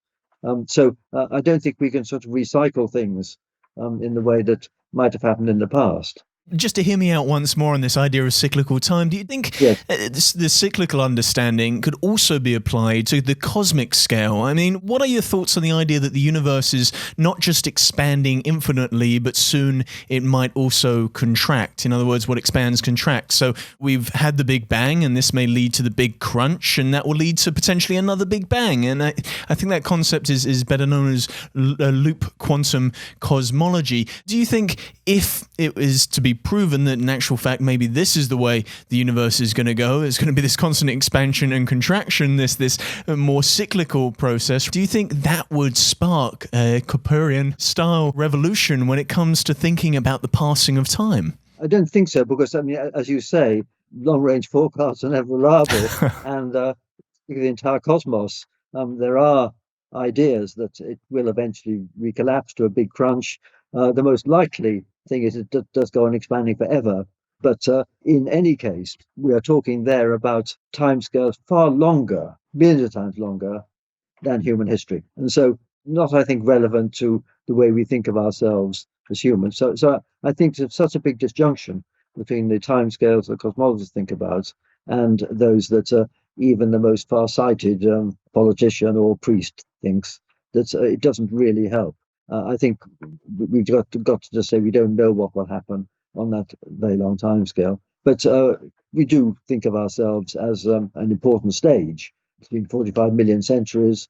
So I don't think we can sort of recycle things in the way that might have happened in the past. Just to hear me out once more on this idea of cyclical time, do you think Yes. the cyclical understanding could also be applied to the cosmic scale? I mean, what are your thoughts on the idea that the universe is not just expanding infinitely, but soon it might also contract? In other words, what expands contracts. So we've had the Big Bang, and this may lead to the Big Crunch, and that will lead to potentially another Big Bang. And I think that concept is better known as loop quantum cosmology. Do you think if it is to be proven that in actual fact maybe this is the way the universe is going to go, it's going to be this constant expansion and contraction, this more cyclical process, do you think that would spark a Copernican style revolution when it comes to thinking about the passing of time? I don't think so, because I mean, as you say, long-range forecasts are never reliable, and the entire cosmos, there are ideas that it will eventually recollapse to a big crunch. The most likely thing is it does go on expanding forever. But in any case, we are talking there about timescales far longer, millions of times longer than human history. And so not, I think, relevant to the way we think of ourselves as humans. So I think there's such a big disjunction between the timescales that cosmologists think about and those that even the most far-sighted politician or priest thinks, that it doesn't really help. I think we've got to just say we don't know what will happen on that very long time scale. But we do think of ourselves as an important stage between 45 million centuries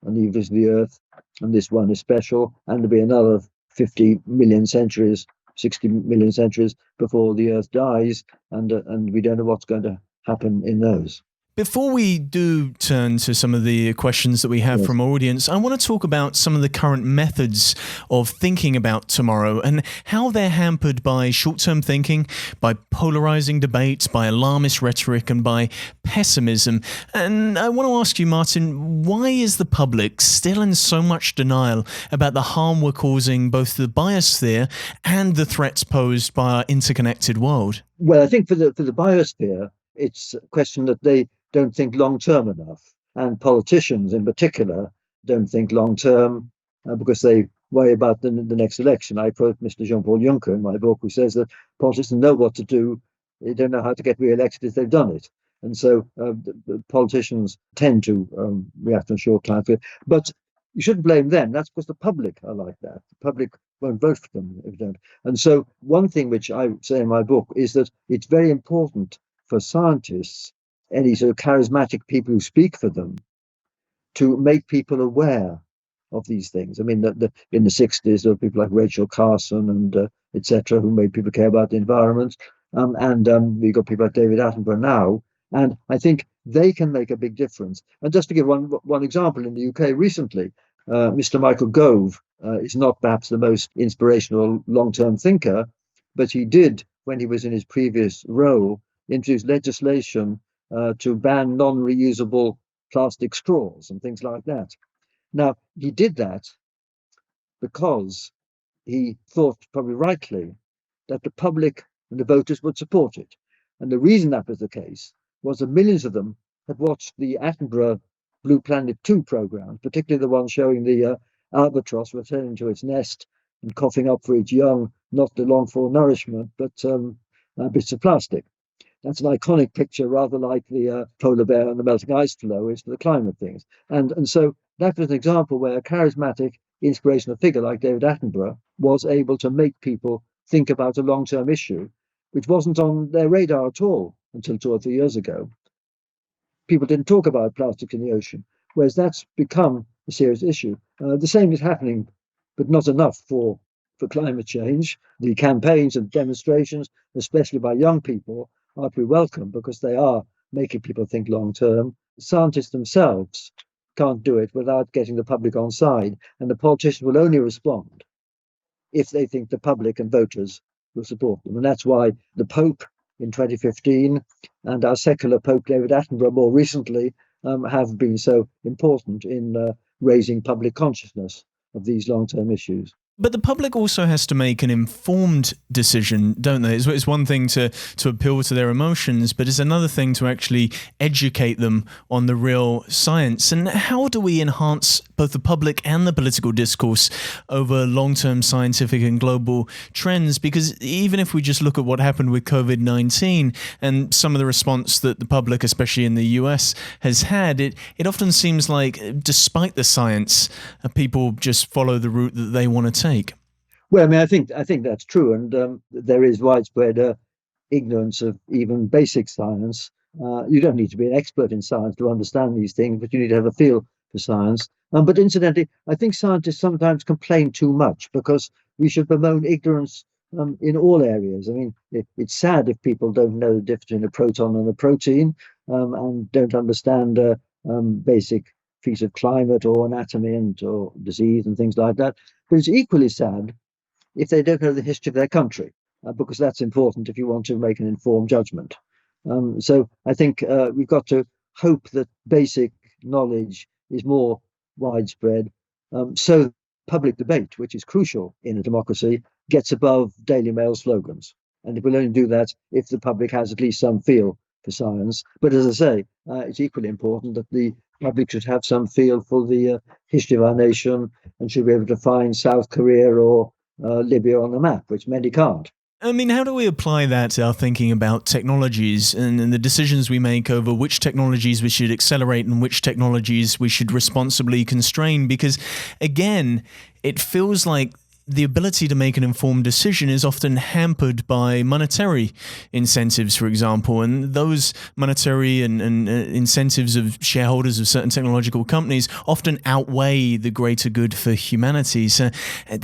and the evolution of the Earth, and this one is special, and there'll be another 50 million centuries, 60 million centuries before the Earth dies, and we don't know what's going to happen in those. Before we do turn to some of the questions that we have from our audience, I want to talk about some of the current methods of thinking about tomorrow and how they're hampered by short-term thinking, by polarizing debates, by alarmist rhetoric, and by pessimism. And I want to ask you, Martin, why is the public still in so much denial about the harm we're causing both to the biosphere and the threats posed by our interconnected world? Well, I think for the biosphere, it's a question that they don't think long-term enough. And politicians in particular don't think long-term because they worry about the next election. I quote Mr. Jean-Paul Juncker in my book, who says that politicians know what to do. They don't know how to get re-elected if they've done it. And so the politicians tend to react on short time. But you shouldn't blame them. That's because the public are like that. The public won't vote for them if they don't. And so one thing which I say in my book is that it's very important for scientists, any sort of charismatic people who speak for them, to make people aware of these things. I mean, in the 60s, there were people like Rachel Carson and etc., who made people care about the environment. And we've got people like David Attenborough now. And I think they can make a big difference. And just to give one example, in the UK recently, Mr. Michael Gove is not perhaps the most inspirational long-term thinker, but he did, when he was in his previous role, introduce legislation to ban non-reusable plastic straws and things like that. Now, he did that because he thought, probably rightly, that the public and the voters would support it. And the reason that was the case was that millions of them had watched the Attenborough Blue Planet 2 programs, particularly the one showing the albatross returning to its nest and coughing up for its young, not the longed-for nourishment, but bits of plastic. That's an iconic picture, rather like the polar bear and the melting ice floe is for the climate things. And so that was an example where a charismatic, inspirational figure like David Attenborough was able to make people think about a long-term issue, which wasn't on their radar at all until 2 or 3 years ago. People didn't talk about plastic in the ocean, whereas that's become a serious issue. The same is happening, but not enough for climate change. The campaigns and demonstrations, especially by young people, are to be welcome because they are making people think long term. Scientists themselves can't do it without getting the public on side, and the politicians will only respond if they think the public and voters will support them. And that's why the Pope in 2015 and our secular Pope David Attenborough more recently have been so important in raising public consciousness of these long-term issues. But the public also has to make an informed decision, don't they? It's one thing to appeal to their emotions, but it's another thing to actually educate them on the real science. And how do we enhance both the public and the political discourse over long-term scientific and global trends? Because even if we just look at what happened with COVID-19 and some of the response that the public, especially in the US, has had, it often seems like, despite the science, people just follow the route that they want to take. Well, I mean, I think that's true, and there is widespread ignorance of even basic science. You don't need to be an expert in science to understand these things, but you need to have a feel for science. But incidentally, I think scientists sometimes complain too much because we should bemoan ignorance in all areas. I mean, it's sad if people don't know the difference between a proton and a protein and don't understand basic features of climate or anatomy or disease and things like that. But it's equally sad if they don't know the history of their country, because that's important if you want to make an informed judgment. So I think we've got to hope that basic knowledge is more widespread, so public debate, which is crucial in a democracy, gets above Daily Mail slogans. And it will only do that if the public has at least some feel for science. But as I say, it's equally important that the public should have some feel for the history of our nation and should be able to find South Korea or Libya on the map, which many can't. I mean, how do we apply that to our thinking about technologies and the decisions we make over which technologies we should accelerate and which technologies we should responsibly constrain? Because, again, it feels like the ability to make an informed decision is often hampered by monetary incentives, for example, and those monetary and incentives of shareholders of certain technological companies often outweigh the greater good for humanity. So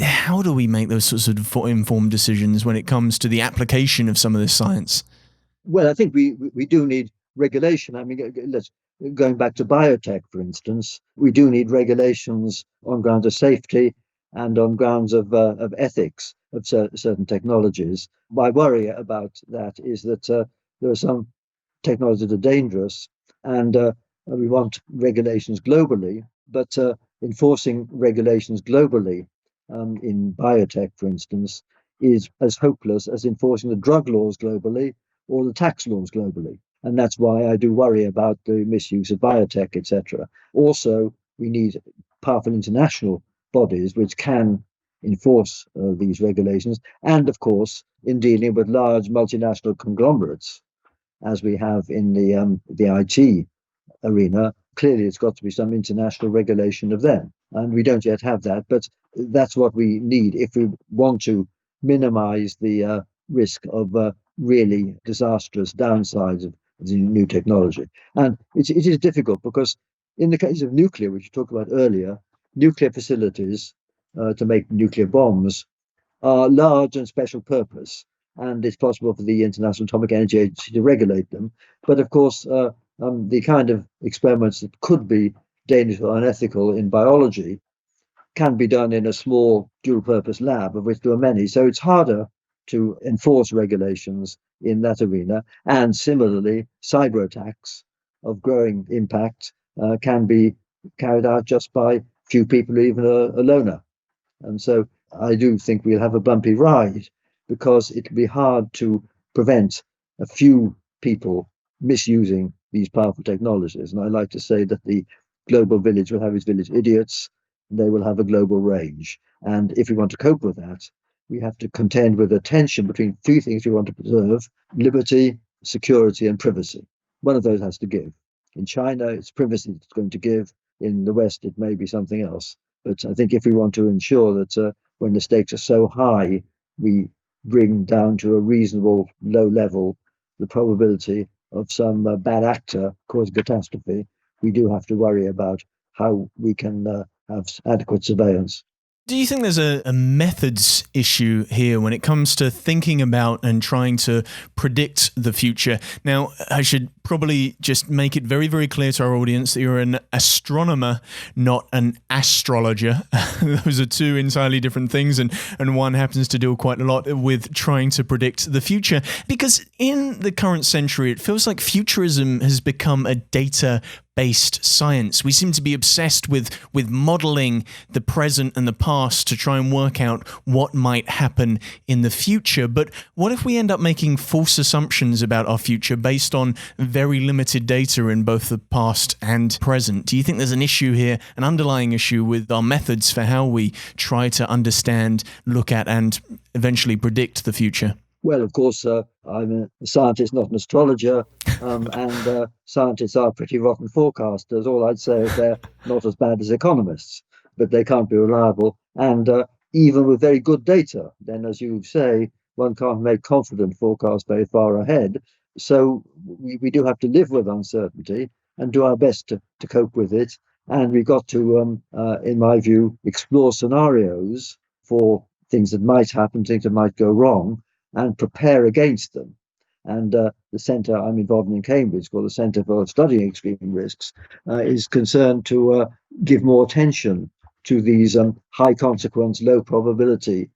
how do we make those sorts of informed decisions when it comes to the application of some of this science? Well, I think we do need regulation. I mean, going back to biotech, for instance, we do need regulations on grounds of safety and on grounds of ethics of certain technologies. My worry about that is that there are some technologies that are dangerous, and we want regulations globally, but enforcing regulations globally in biotech, for instance, is as hopeless as enforcing the drug laws globally or the tax laws globally. And that's why I do worry about the misuse of biotech, etc. Also, we need powerful international bodies which can enforce these regulations, and of course in dealing with large multinational conglomerates as we have in the IT arena, clearly it's got to be some international regulation of them, and we don't yet have that, but that's what we need if we want to minimize the risk of really disastrous downsides of the new technology. And it is difficult because in the case of nuclear, which you talked about earlier, nuclear facilities to make nuclear bombs are large and special purpose, and it's possible for the International Atomic Energy Agency to regulate them. But of course, the kind of experiments that could be dangerous or unethical in biology can be done in a small dual-purpose lab, of which there are many. So it's harder to enforce regulations in that arena. And similarly, cyber attacks of growing impact can be carried out just by few people, even a loner. And so I do think we'll have a bumpy ride because it can be hard to prevent a few people misusing these powerful technologies. And I like to say that the global village will have its village idiots, and they will have a global range. And if we want to cope with that, we have to contend with a tension between three things we want to preserve: liberty, security, and privacy. One of those has to give. In China, it's privacy that's going to give. In the West, it may be something else. But I think if we want to ensure that when the stakes are so high, we bring down to a reasonable low level the probability of some bad actor causing catastrophe, we do have to worry about how we can have adequate surveillance. Do you think there's a methods issue here when it comes to thinking about and trying to predict the future? Now, I should probably just make it very, very clear to our audience that you're an astronomer, not an astrologer. Those are two entirely different things, and one happens to deal quite a lot with trying to predict the future. Because in the current century, it feels like futurism has become a data based science. We seem to be obsessed with modeling the present and the past to try and work out what might happen in the future. But what if we end up making false assumptions about our future based on very limited data in both the past and present? Do you think there's an issue here, an underlying issue with our methods for how we try to understand, look at, and eventually predict the future? Well, of course, I'm a scientist, not an astrologer, and scientists are pretty rotten forecasters. All I'd say is they're not as bad as economists, but they can't be reliable. And even with very good data, then, as you say, one can't make confident forecasts very far ahead. So we do have to live with uncertainty and do our best to cope with it. And we've got to, in my view, explore scenarios for things that might happen, things that might go wrong, and prepare against them. And the centre I'm involved in Cambridge, called the Centre for Studying Extreme Risks, is concerned to give more attention to these high consequence, low probability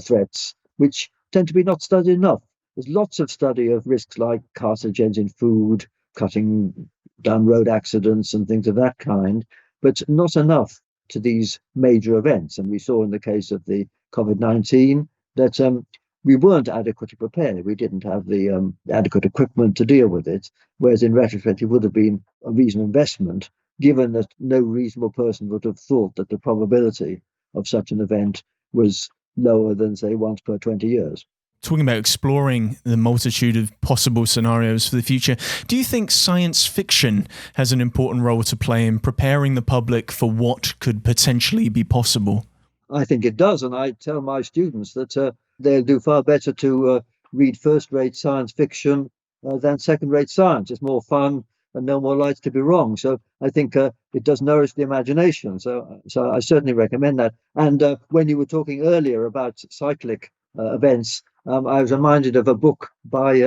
threats, which tend to be not studied enough. There's lots of study of risks like carcinogens in food, cutting down road accidents and things of that kind, but not enough to these major events. And we saw in the case of the COVID-19 that we weren't adequately prepared. We didn't have the adequate equipment to deal with it, whereas in retrospect, it would have been a reasonable investment, given that no reasonable person would have thought that the probability of such an event was lower than, say, once per 20 years. Talking about exploring the multitude of possible scenarios for the future, do you think science fiction has an important role to play in preparing the public for what could potentially be possible? I think it does, and I tell my students that they'll do far better to read first-rate science fiction than second-rate science. It's more fun and no more likely to be wrong. So I think it does nourish the imagination. So I certainly recommend that. And when you were talking earlier about cyclic events, I was reminded of a book by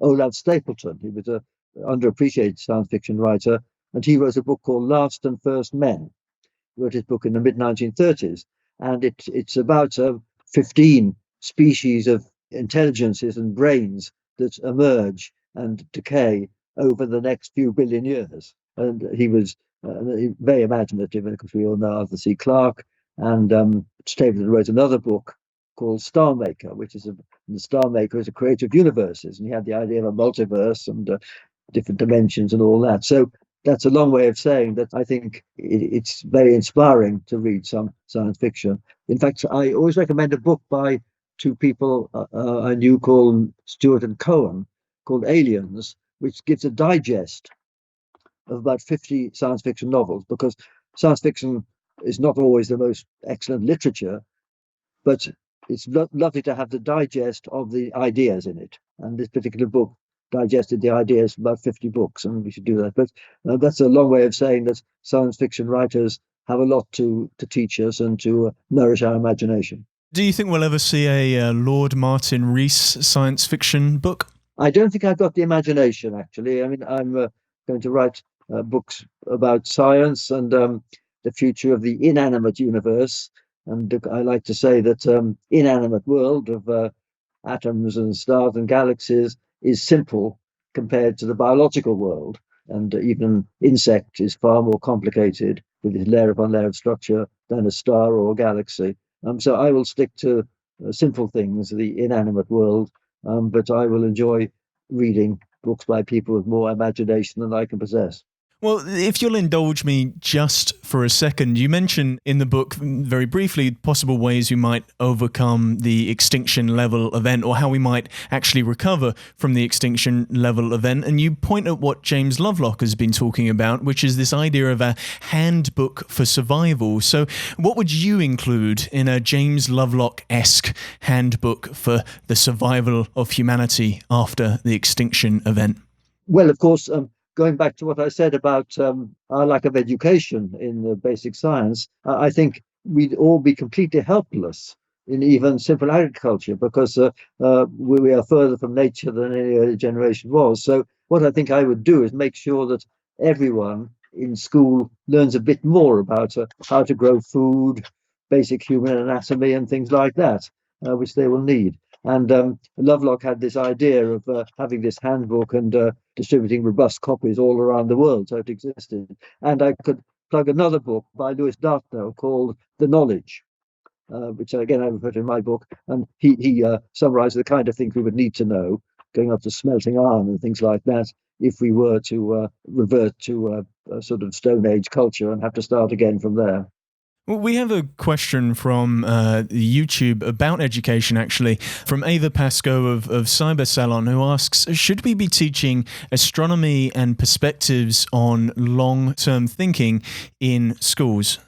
Olaf Stapleton. He was an underappreciated science fiction writer, and he wrote a book called Last and First Men. He wrote his book in the mid-1930s, and it's about 15 species of intelligences and brains that emerge and decay over the next few billion years. And he was very imaginative, because we all know Arthur C. Clarke. And Stapleton wrote another book called Star Maker, which is the Star Maker is a creator of universes, and he had the idea of a multiverse and different dimensions and all that. So that's a long way of saying that I think it's very inspiring to read some science fiction. In fact, I always recommend a book by two people I knew called Stewart and Cohen, called Aliens, which gives a digest of about 50 science fiction novels, because science fiction is not always the most excellent literature, but it's lovely to have the digest of the ideas in it. And this particular book digested the ideas from about 50 books, and we should do that. But that's a long way of saying that science fiction writers have a lot to teach us and to nourish our imagination. Do you think we'll ever see a Lord Martin Rees science fiction book? I don't think I've got the imagination, actually. I mean, I'm going to write books about science and the future of the inanimate universe. And I like to say that inanimate world of atoms and stars and galaxies is simple compared to the biological world. And even insect is far more complicated with its layer upon layer of structure than a star or a galaxy. So I will stick to simple things, the inanimate world, but I will enjoy reading books by people with more imagination than I can possess. Well, if you'll indulge me just for a second, you mention in the book very briefly possible ways we might overcome the extinction level event, or how we might actually recover from the extinction level event. And you point at what James Lovelock has been talking about, which is this idea of a handbook for survival. So what would you include in a James Lovelock-esque handbook for the survival of humanity after the extinction event? Well, of course, going back to what I said about our lack of education in the basic science, I think we'd all be completely helpless in even simple agriculture, because we are further from nature than any early generation was. So what I think I would do is make sure that everyone in school learns a bit more about how to grow food, basic human anatomy and things like that, which they will need. And Lovelock had this idea of having this handbook and distributing robust copies all around the world, so it existed. And I could plug another book by Lewis Dartnell called The Knowledge, which again I refer to in my book, and he summarizes the kind of things we would need to know, going up to smelting iron and things like that, if we were to revert to a sort of Stone Age culture and have to start again from there. Well, we have a question from YouTube about education, actually, from Ava Pascoe of Cyber Salon, who asks, should we be teaching astronomy and perspectives on long-term thinking in schools?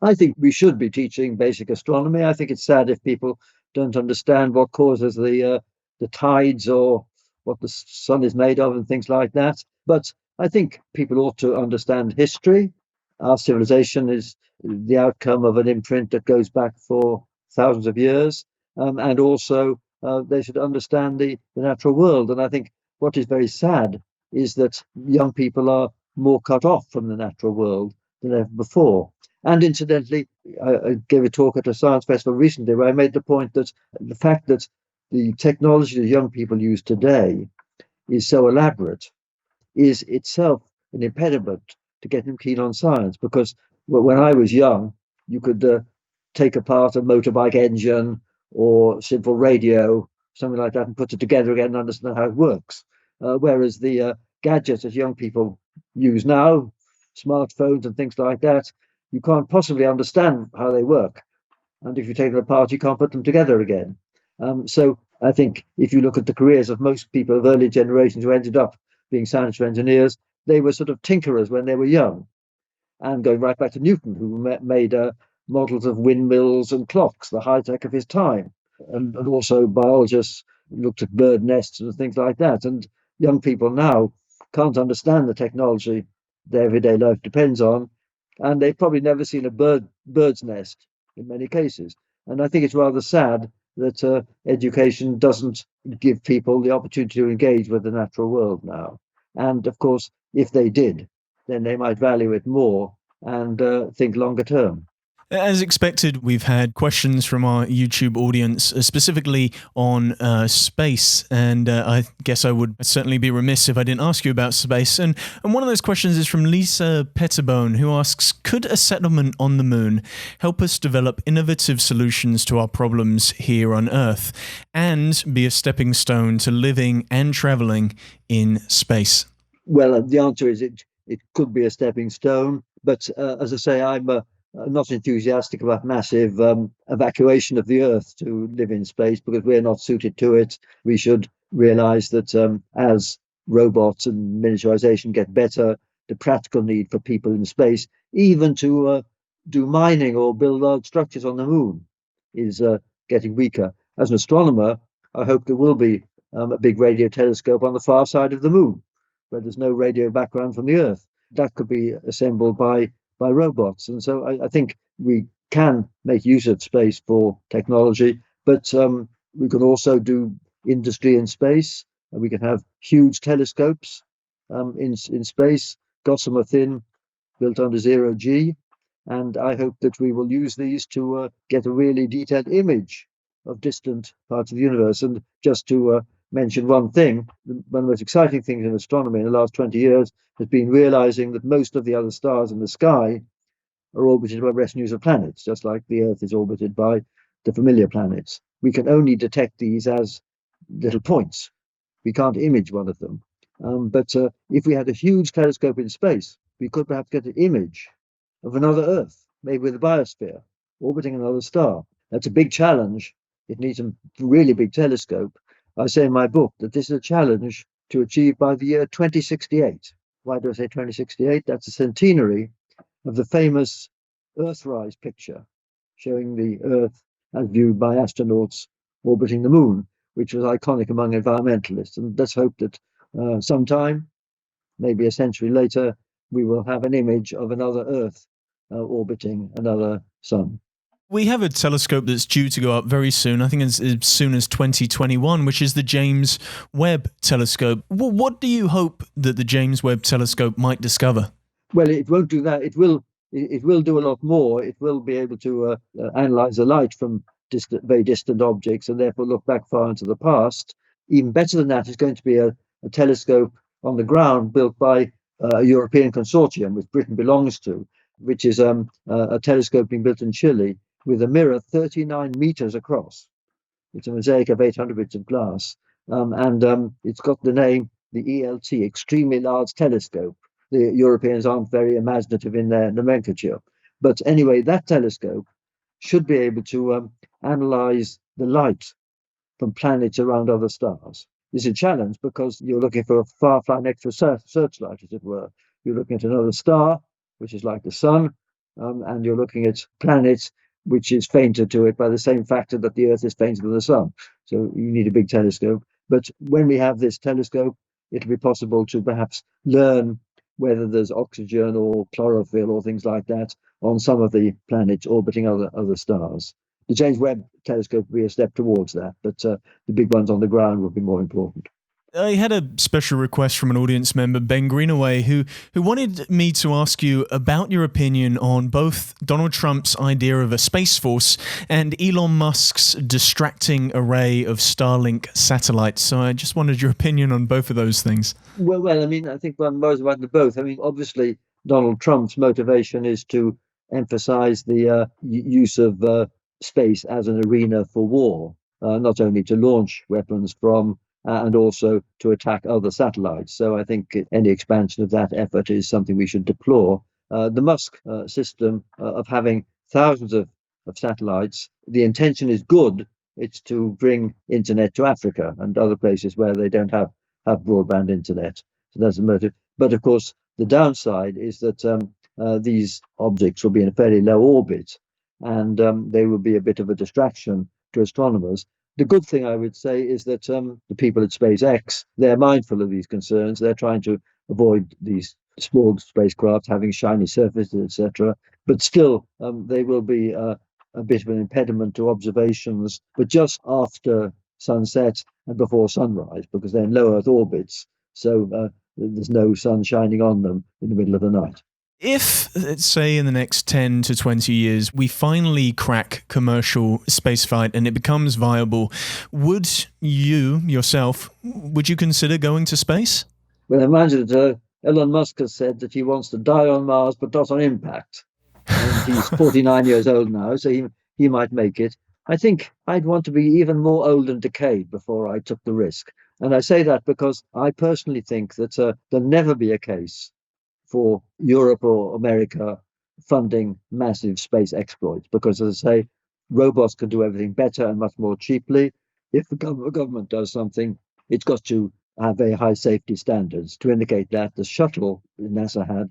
I think we should be teaching basic astronomy. I think it's sad if people don't understand what causes the tides or what the sun is made of and things like that. But I think people ought to understand history. Our civilization is the outcome of an imprint that goes back for thousands of years. And also they should understand the natural world. And I think what is very sad is that young people are more cut off from the natural world than ever before. And incidentally, I gave a talk at a science festival recently where I made the point that the fact that the technology that young people use today is so elaborate is itself an impediment to getting them keen on science. Because when I was young, you could take apart a motorbike engine or simple radio, something like that, and put it together again and understand how it works. Whereas the gadgets that young people use now, smartphones and things like that, you can't possibly understand how they work. And if you take them apart, you can't put them together again. So I think if you look at the careers of most people of early generations who ended up being scientists or engineers, they were sort of tinkerers when they were young. And going right back to Newton, who made models of windmills and clocks, the high tech of his time. And also biologists looked at bird nests and things like that. And young people now can't understand the technology their everyday life depends on. And they've probably never seen a bird's nest in many cases. And I think it's rather sad that education doesn't give people the opportunity to engage with the natural world now. And of course, if they did, then they might value it more and think longer term. As expected, we've had questions from our YouTube audience, specifically on space, and I guess I would certainly be remiss if I didn't ask you about space. And one of those questions is from Lisa Pettibone, who asks, could a settlement on the moon help us develop innovative solutions to our problems here on Earth and be a stepping stone to living and traveling in space? Well, the answer is it could be a stepping stone, but as I say, I'm not enthusiastic about massive evacuation of the Earth to live in space because we're not suited to it. We should realize that as robots and miniaturization get better, the practical need for people in space, even to do mining or build large structures on the moon, is getting weaker. As an astronomer, I hope there will be a big radio telescope on the far side of the moon, where there's no radio background from the Earth. That could be assembled by robots. And so I think we can make use of space for technology, but we can also do industry in space. We can have huge telescopes in space, Gossamer Thin, built under zero G. And I hope that we will use these to get a really detailed image of distant parts of the universe. And just to mention one thing, one of the most exciting things in astronomy in the last 20 years has been realizing that most of the other stars in the sky are orbited by residues of planets, just like the Earth is orbited by the familiar planets. We can only detect these as little points. We can't image one of them. But if we had a huge telescope in space, we could perhaps get an image of another Earth, maybe with a biosphere, orbiting another star. That's a big challenge. It needs a really big telescope. I say in my book that this is a challenge to achieve by the year 2068. Why do I say 2068? That's the centenary of the famous Earthrise picture showing the Earth as viewed by astronauts orbiting the moon, which was iconic among environmentalists. And let's hope that sometime, maybe a century later, we will have an image of another Earth orbiting another sun. We have a telescope that's due to go up very soon, I think as soon as 2021, which is the James Webb Telescope. What do you hope that the James Webb Telescope might discover? Well, it won't do that. It will do a lot more. It will be able to analyze the light from very distant objects and therefore look back far into the past. Even better than that is going to be a telescope on the ground built by a European consortium, which Britain belongs to, which is a telescope being built in Chile with a mirror 39 meters across. It's a mosaic of 800 bits of glass, and it's got the name, the ELT, Extremely Large Telescope. The Europeans aren't very imaginative in their nomenclature. But anyway, that telescope should be able to analyze the light from planets around other stars. It's a challenge because you're looking for a far-flung extra searchlight, as it were. You're looking at another star, which is like the sun, and you're looking at planets, which is fainter to it by the same factor that the Earth is fainter than the sun. So you need a big telescope. But when we have this telescope, it'll be possible to perhaps learn whether there's oxygen or chlorophyll or things like that on some of the planets orbiting other stars. The James Webb Telescope will be a step towards that, but the big ones on the ground will be more important. I had a special request from an audience member, Ben Greenaway, who wanted me to ask you about your opinion on both Donald Trump's idea of a space force and Elon Musk's distracting array of Starlink satellites. So I just wanted your opinion on both of those things. Well, I mean, I think one knows about the both. I mean, obviously, Donald Trump's motivation is to emphasize the use of space as an arena for war, not only to launch weapons from and also to attack other satellites. So I think any expansion of that effort is something we should deplore. The Musk system of having thousands of satellites, the intention is good. It's to bring internet to Africa and other places where they don't have broadband internet. So that's the motive. But of course, the downside is that these objects will be in a fairly low orbit, and they will be a bit of a distraction to astronomers. The good thing, I would say, is that the people at SpaceX, they're mindful of these concerns. They're trying to avoid these small spacecraft having shiny surfaces, etc. But still, they will be a bit of an impediment to observations, but just after sunset and before sunrise, because they're in low Earth orbits. So there's no sun shining on them in the middle of the night. If, let's say, in the next 10 to 20 years, we finally crack commercial spaceflight and it becomes viable, would you, yourself, would you consider going to space? Well, imagine that Elon Musk has said that he wants to die on Mars, but not on impact. And he's 49 years old now, so he might make it. I think I'd want to be even more old and decayed before I took the risk. And I say that because I personally think that there'll never be a case for Europe or America funding massive space exploits, because, as I say, robots can do everything better and much more cheaply. If the government does something, it's got to have very high safety standards to indicate that. The shuttle NASA had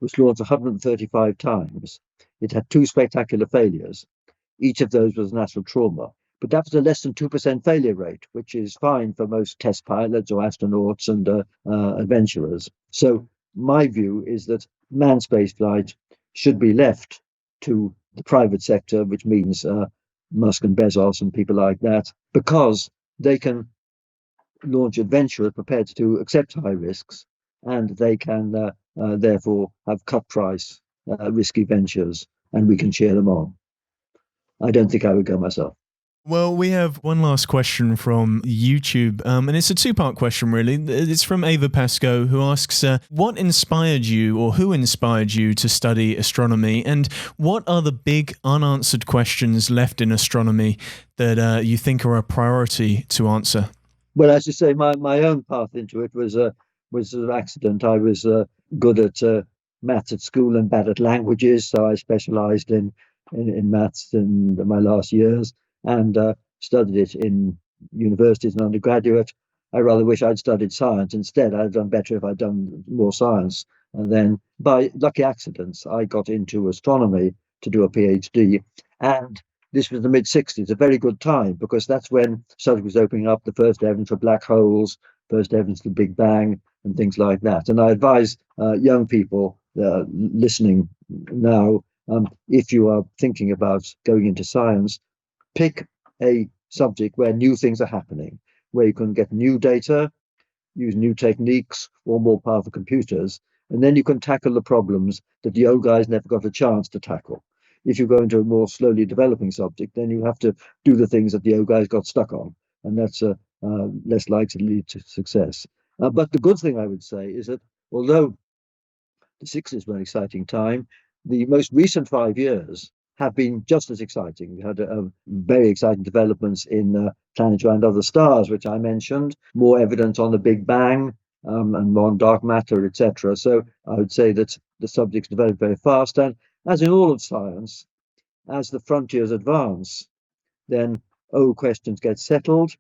was launched 135 times. It had 2 spectacular failures. Each of those was natural trauma. But that was a less than 2% failure rate, which is fine for most test pilots or astronauts and adventurers. So my view is that manned spaceflight should be left to the private sector, which means Musk and Bezos and people like that, because they can launch adventurers prepared to accept high risks, and they can therefore have cut price risky ventures, and we can cheer them on. I don't think I would go myself. Well, we have one last question from YouTube, and it's a two-part question, really. It's from Ava Pascoe, who asks, what inspired you, or who inspired you to study astronomy, and what are the big unanswered questions left in astronomy that you think are a priority to answer? Well, as you say, my own path into it was sort of accident. I was good at maths at school and bad at languages, so I specialised in maths in my last years, and studied it in universities and undergraduate. I rather wish I'd studied science instead. I'd done better if I'd done more science. And then, by lucky accidents, I got into astronomy to do a PhD. And this was the mid-60s, a very good time, because that's when study was opening up, the first evidence for black holes, first evidence for the Big Bang, and things like that. And I advise young people listening now, if you are thinking about going into science, pick a subject where new things are happening, where you can get new data, use new techniques or more powerful computers, and then you can tackle the problems that the old guys never got a chance to tackle. if you go into a more slowly developing subject, then you have to do the things that the old guys got stuck on, and that's less likely to lead to success. But the good thing I would say is that although the 60s were an exciting time, the most recent 5 years have been just as exciting. We had very exciting developments in planets around other stars, which I mentioned, more evidence on the Big Bang, and more on dark matter, etc. So I would say that the subjects develop very fast, and as in all of science, as the frontiers advance, then old questions get settled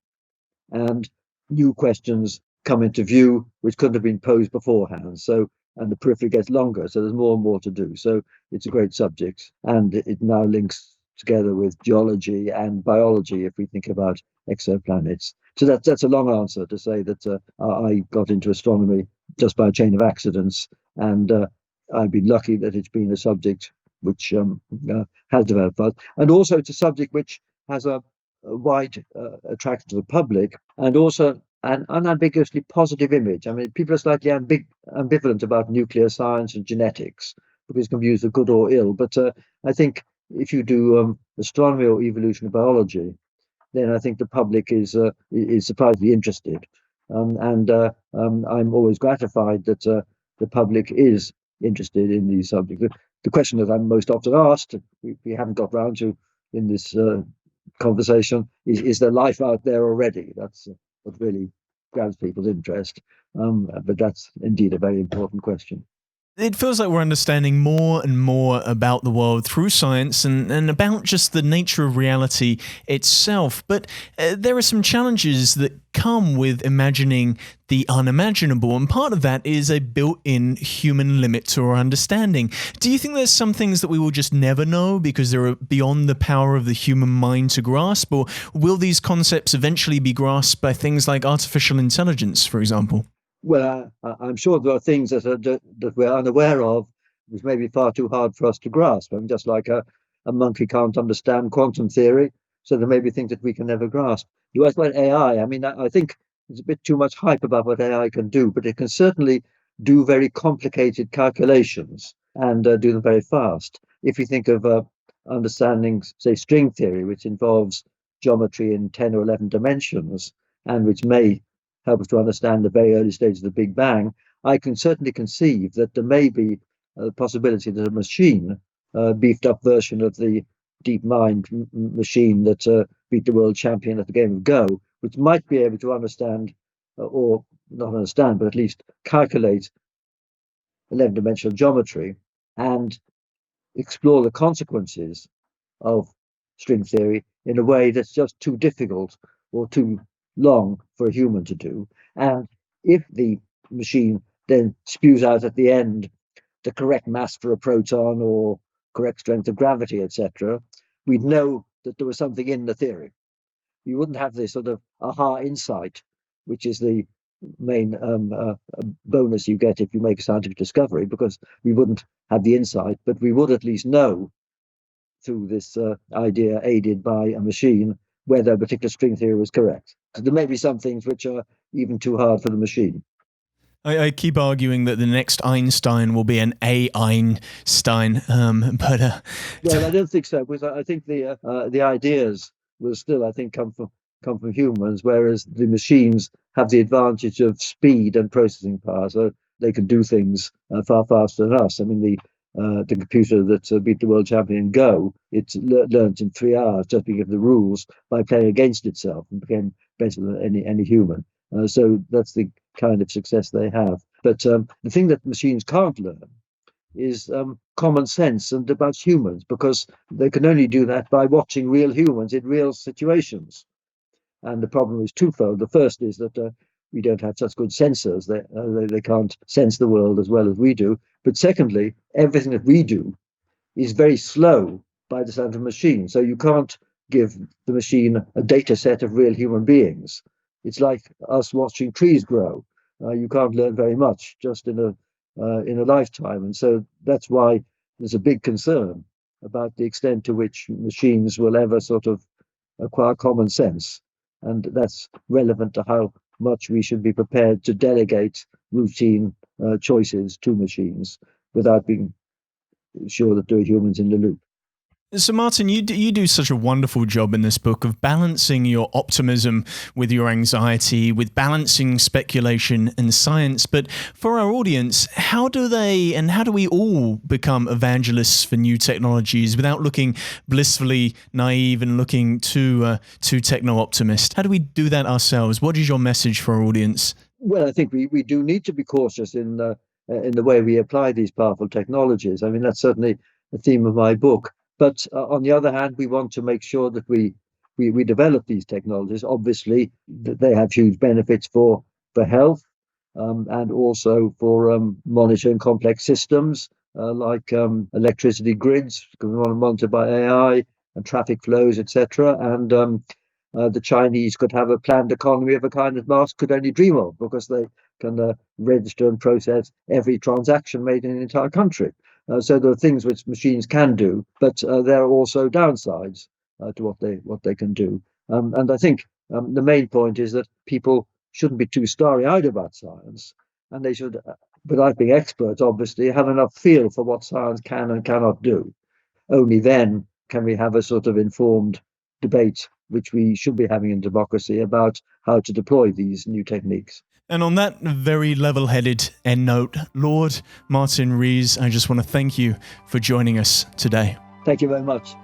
and new questions come into view which couldn't have been posed beforehand. So, and the periphery gets longer, so there's more and more to do. So it's a great subject, and it now links together with geology and biology if we think about exoplanets. So that's a long answer to say that I got into astronomy just by a chain of accidents, and I've been lucky that it's been a subject which has developed fast, and also it's a subject which has a wide attraction to the public, and also an unambiguously positive image. I mean, people are slightly ambivalent about nuclear science and genetics because it can be used for good or ill. But I think if you do astronomy or evolutionary biology, then I think the public is surprisingly interested, and I'm always gratified that the public is interested in these subjects. The question that I'm most often asked, we haven't got round to in this conversation, is there life out there already? That's what really grabs people's interest. But that's indeed a very important question. It feels like we're understanding more and more about the world through science and about just the nature of reality itself. But there are some challenges that come with imagining the unimaginable, and part of that is a built-in human limit to our understanding. Do you think there's some things that we will just never know because they're beyond the power of the human mind to grasp, or will these concepts eventually be grasped by things like artificial intelligence, for example? Well, I'm sure there are things that we're unaware of, which may be far too hard for us to grasp. I mean, just like a monkey can't understand quantum theory, so there may be things that we can never grasp. You asked about AI. I mean, I think there's a bit too much hype about what AI can do, but it can certainly do very complicated calculations and do them very fast. If you think of understanding, say, string theory, which involves geometry in 10 or 11 dimensions, and which may help us to understand the very early stages of the Big Bang, I can certainly conceive that there may be a possibility that a machine, beefed up version of the DeepMind machine that beat the world champion at the game of Go, which might be able to understand, or not understand, but at least calculate 11-dimensional geometry and explore the consequences of string theory in a way that's just too difficult or too long for a human to do. And if the machine then spews out at the end the correct mass for a proton or correct strength of gravity, etc., we'd know that there was something in the theory. You wouldn't have this sort of aha insight, which is the main bonus you get if you make a scientific discovery, because we wouldn't have the insight, but we would at least know through this idea aided by a machine whether a particular string theory was correct. So there may be some things which are even too hard for the machine. I keep arguing that the next Einstein will be an A Einstein, but well, I don't think so, because I think the ideas will still, I think, come from humans, whereas the machines have the advantage of speed and processing power, so they can do things far faster than us. I mean, the computer that beat the world champion in Go, it learned in 3 hours just being given the rules by playing against itself and became better than any human. So that's the kind of success they have. But the thing that machines can't learn is common sense and about humans, because they can only do that by watching real humans in real situations. And the problem is twofold. The first is that we don't have such good sensors. They can't sense the world as well as we do. But secondly, everything that we do is very slow by the standard of machine. So you can't give the machine a data set of real human beings. It's like us watching trees grow. You can't learn very much just in a lifetime. And so that's why there's a big concern about the extent to which machines will ever sort of acquire common sense. And that's relevant to how much we should be prepared to delegate routine choices to machines without being sure that there are humans in the loop. So, Martin, you do such a wonderful job in this book of balancing your optimism with your anxiety, with balancing speculation and science. But for our audience, how do we all become evangelists for new technologies without looking blissfully naive and looking too techno-optimist? How do we do that ourselves? What is your message for our audience? Well, I think we do need to be cautious in the way we apply these powerful technologies. I mean, that's certainly the theme of my book. But on the other hand, we want to make sure that we develop these technologies. Obviously, that they have huge benefits for health and also for monitoring complex systems like electricity grids, monitored by AI, and traffic flows, etc. And the Chinese could have a planned economy of a kind that Marx could only dream of, because they can register and process every transaction made in an entire country. So there are things which machines can do, but there are also downsides to what they can do. And I think the main point is that people shouldn't be too starry-eyed about science, and they should, without being experts, obviously, have enough feel for what science can and cannot do. Only then can we have a sort of informed debate, which we should be having in democracy, about how to deploy these new techniques. And on that very level-headed end note, Lord Martin Rees, I just want to thank you for joining us today. Thank you very much.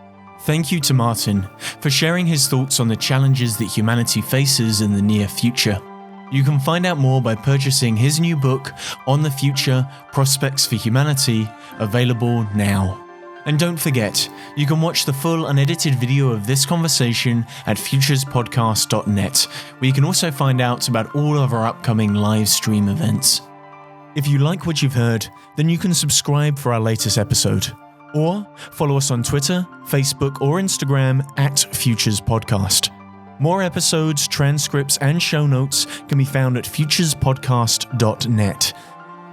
Thank you to Martin for sharing his thoughts on the challenges that humanity faces in the near future. You can find out more by purchasing his new book, On the Future: Prospects for Humanity, available now. And don't forget, you can watch the full unedited video of this conversation at futurespodcast.net, where you can also find out about all of our upcoming live stream events. If you like what you've heard, then you can subscribe for our latest episode, or follow us on Twitter, Facebook, or Instagram at FuturesPodcast. More episodes, transcripts, and show notes can be found at futurespodcast.net.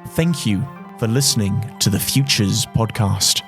Thank you for listening to the Futures Podcast.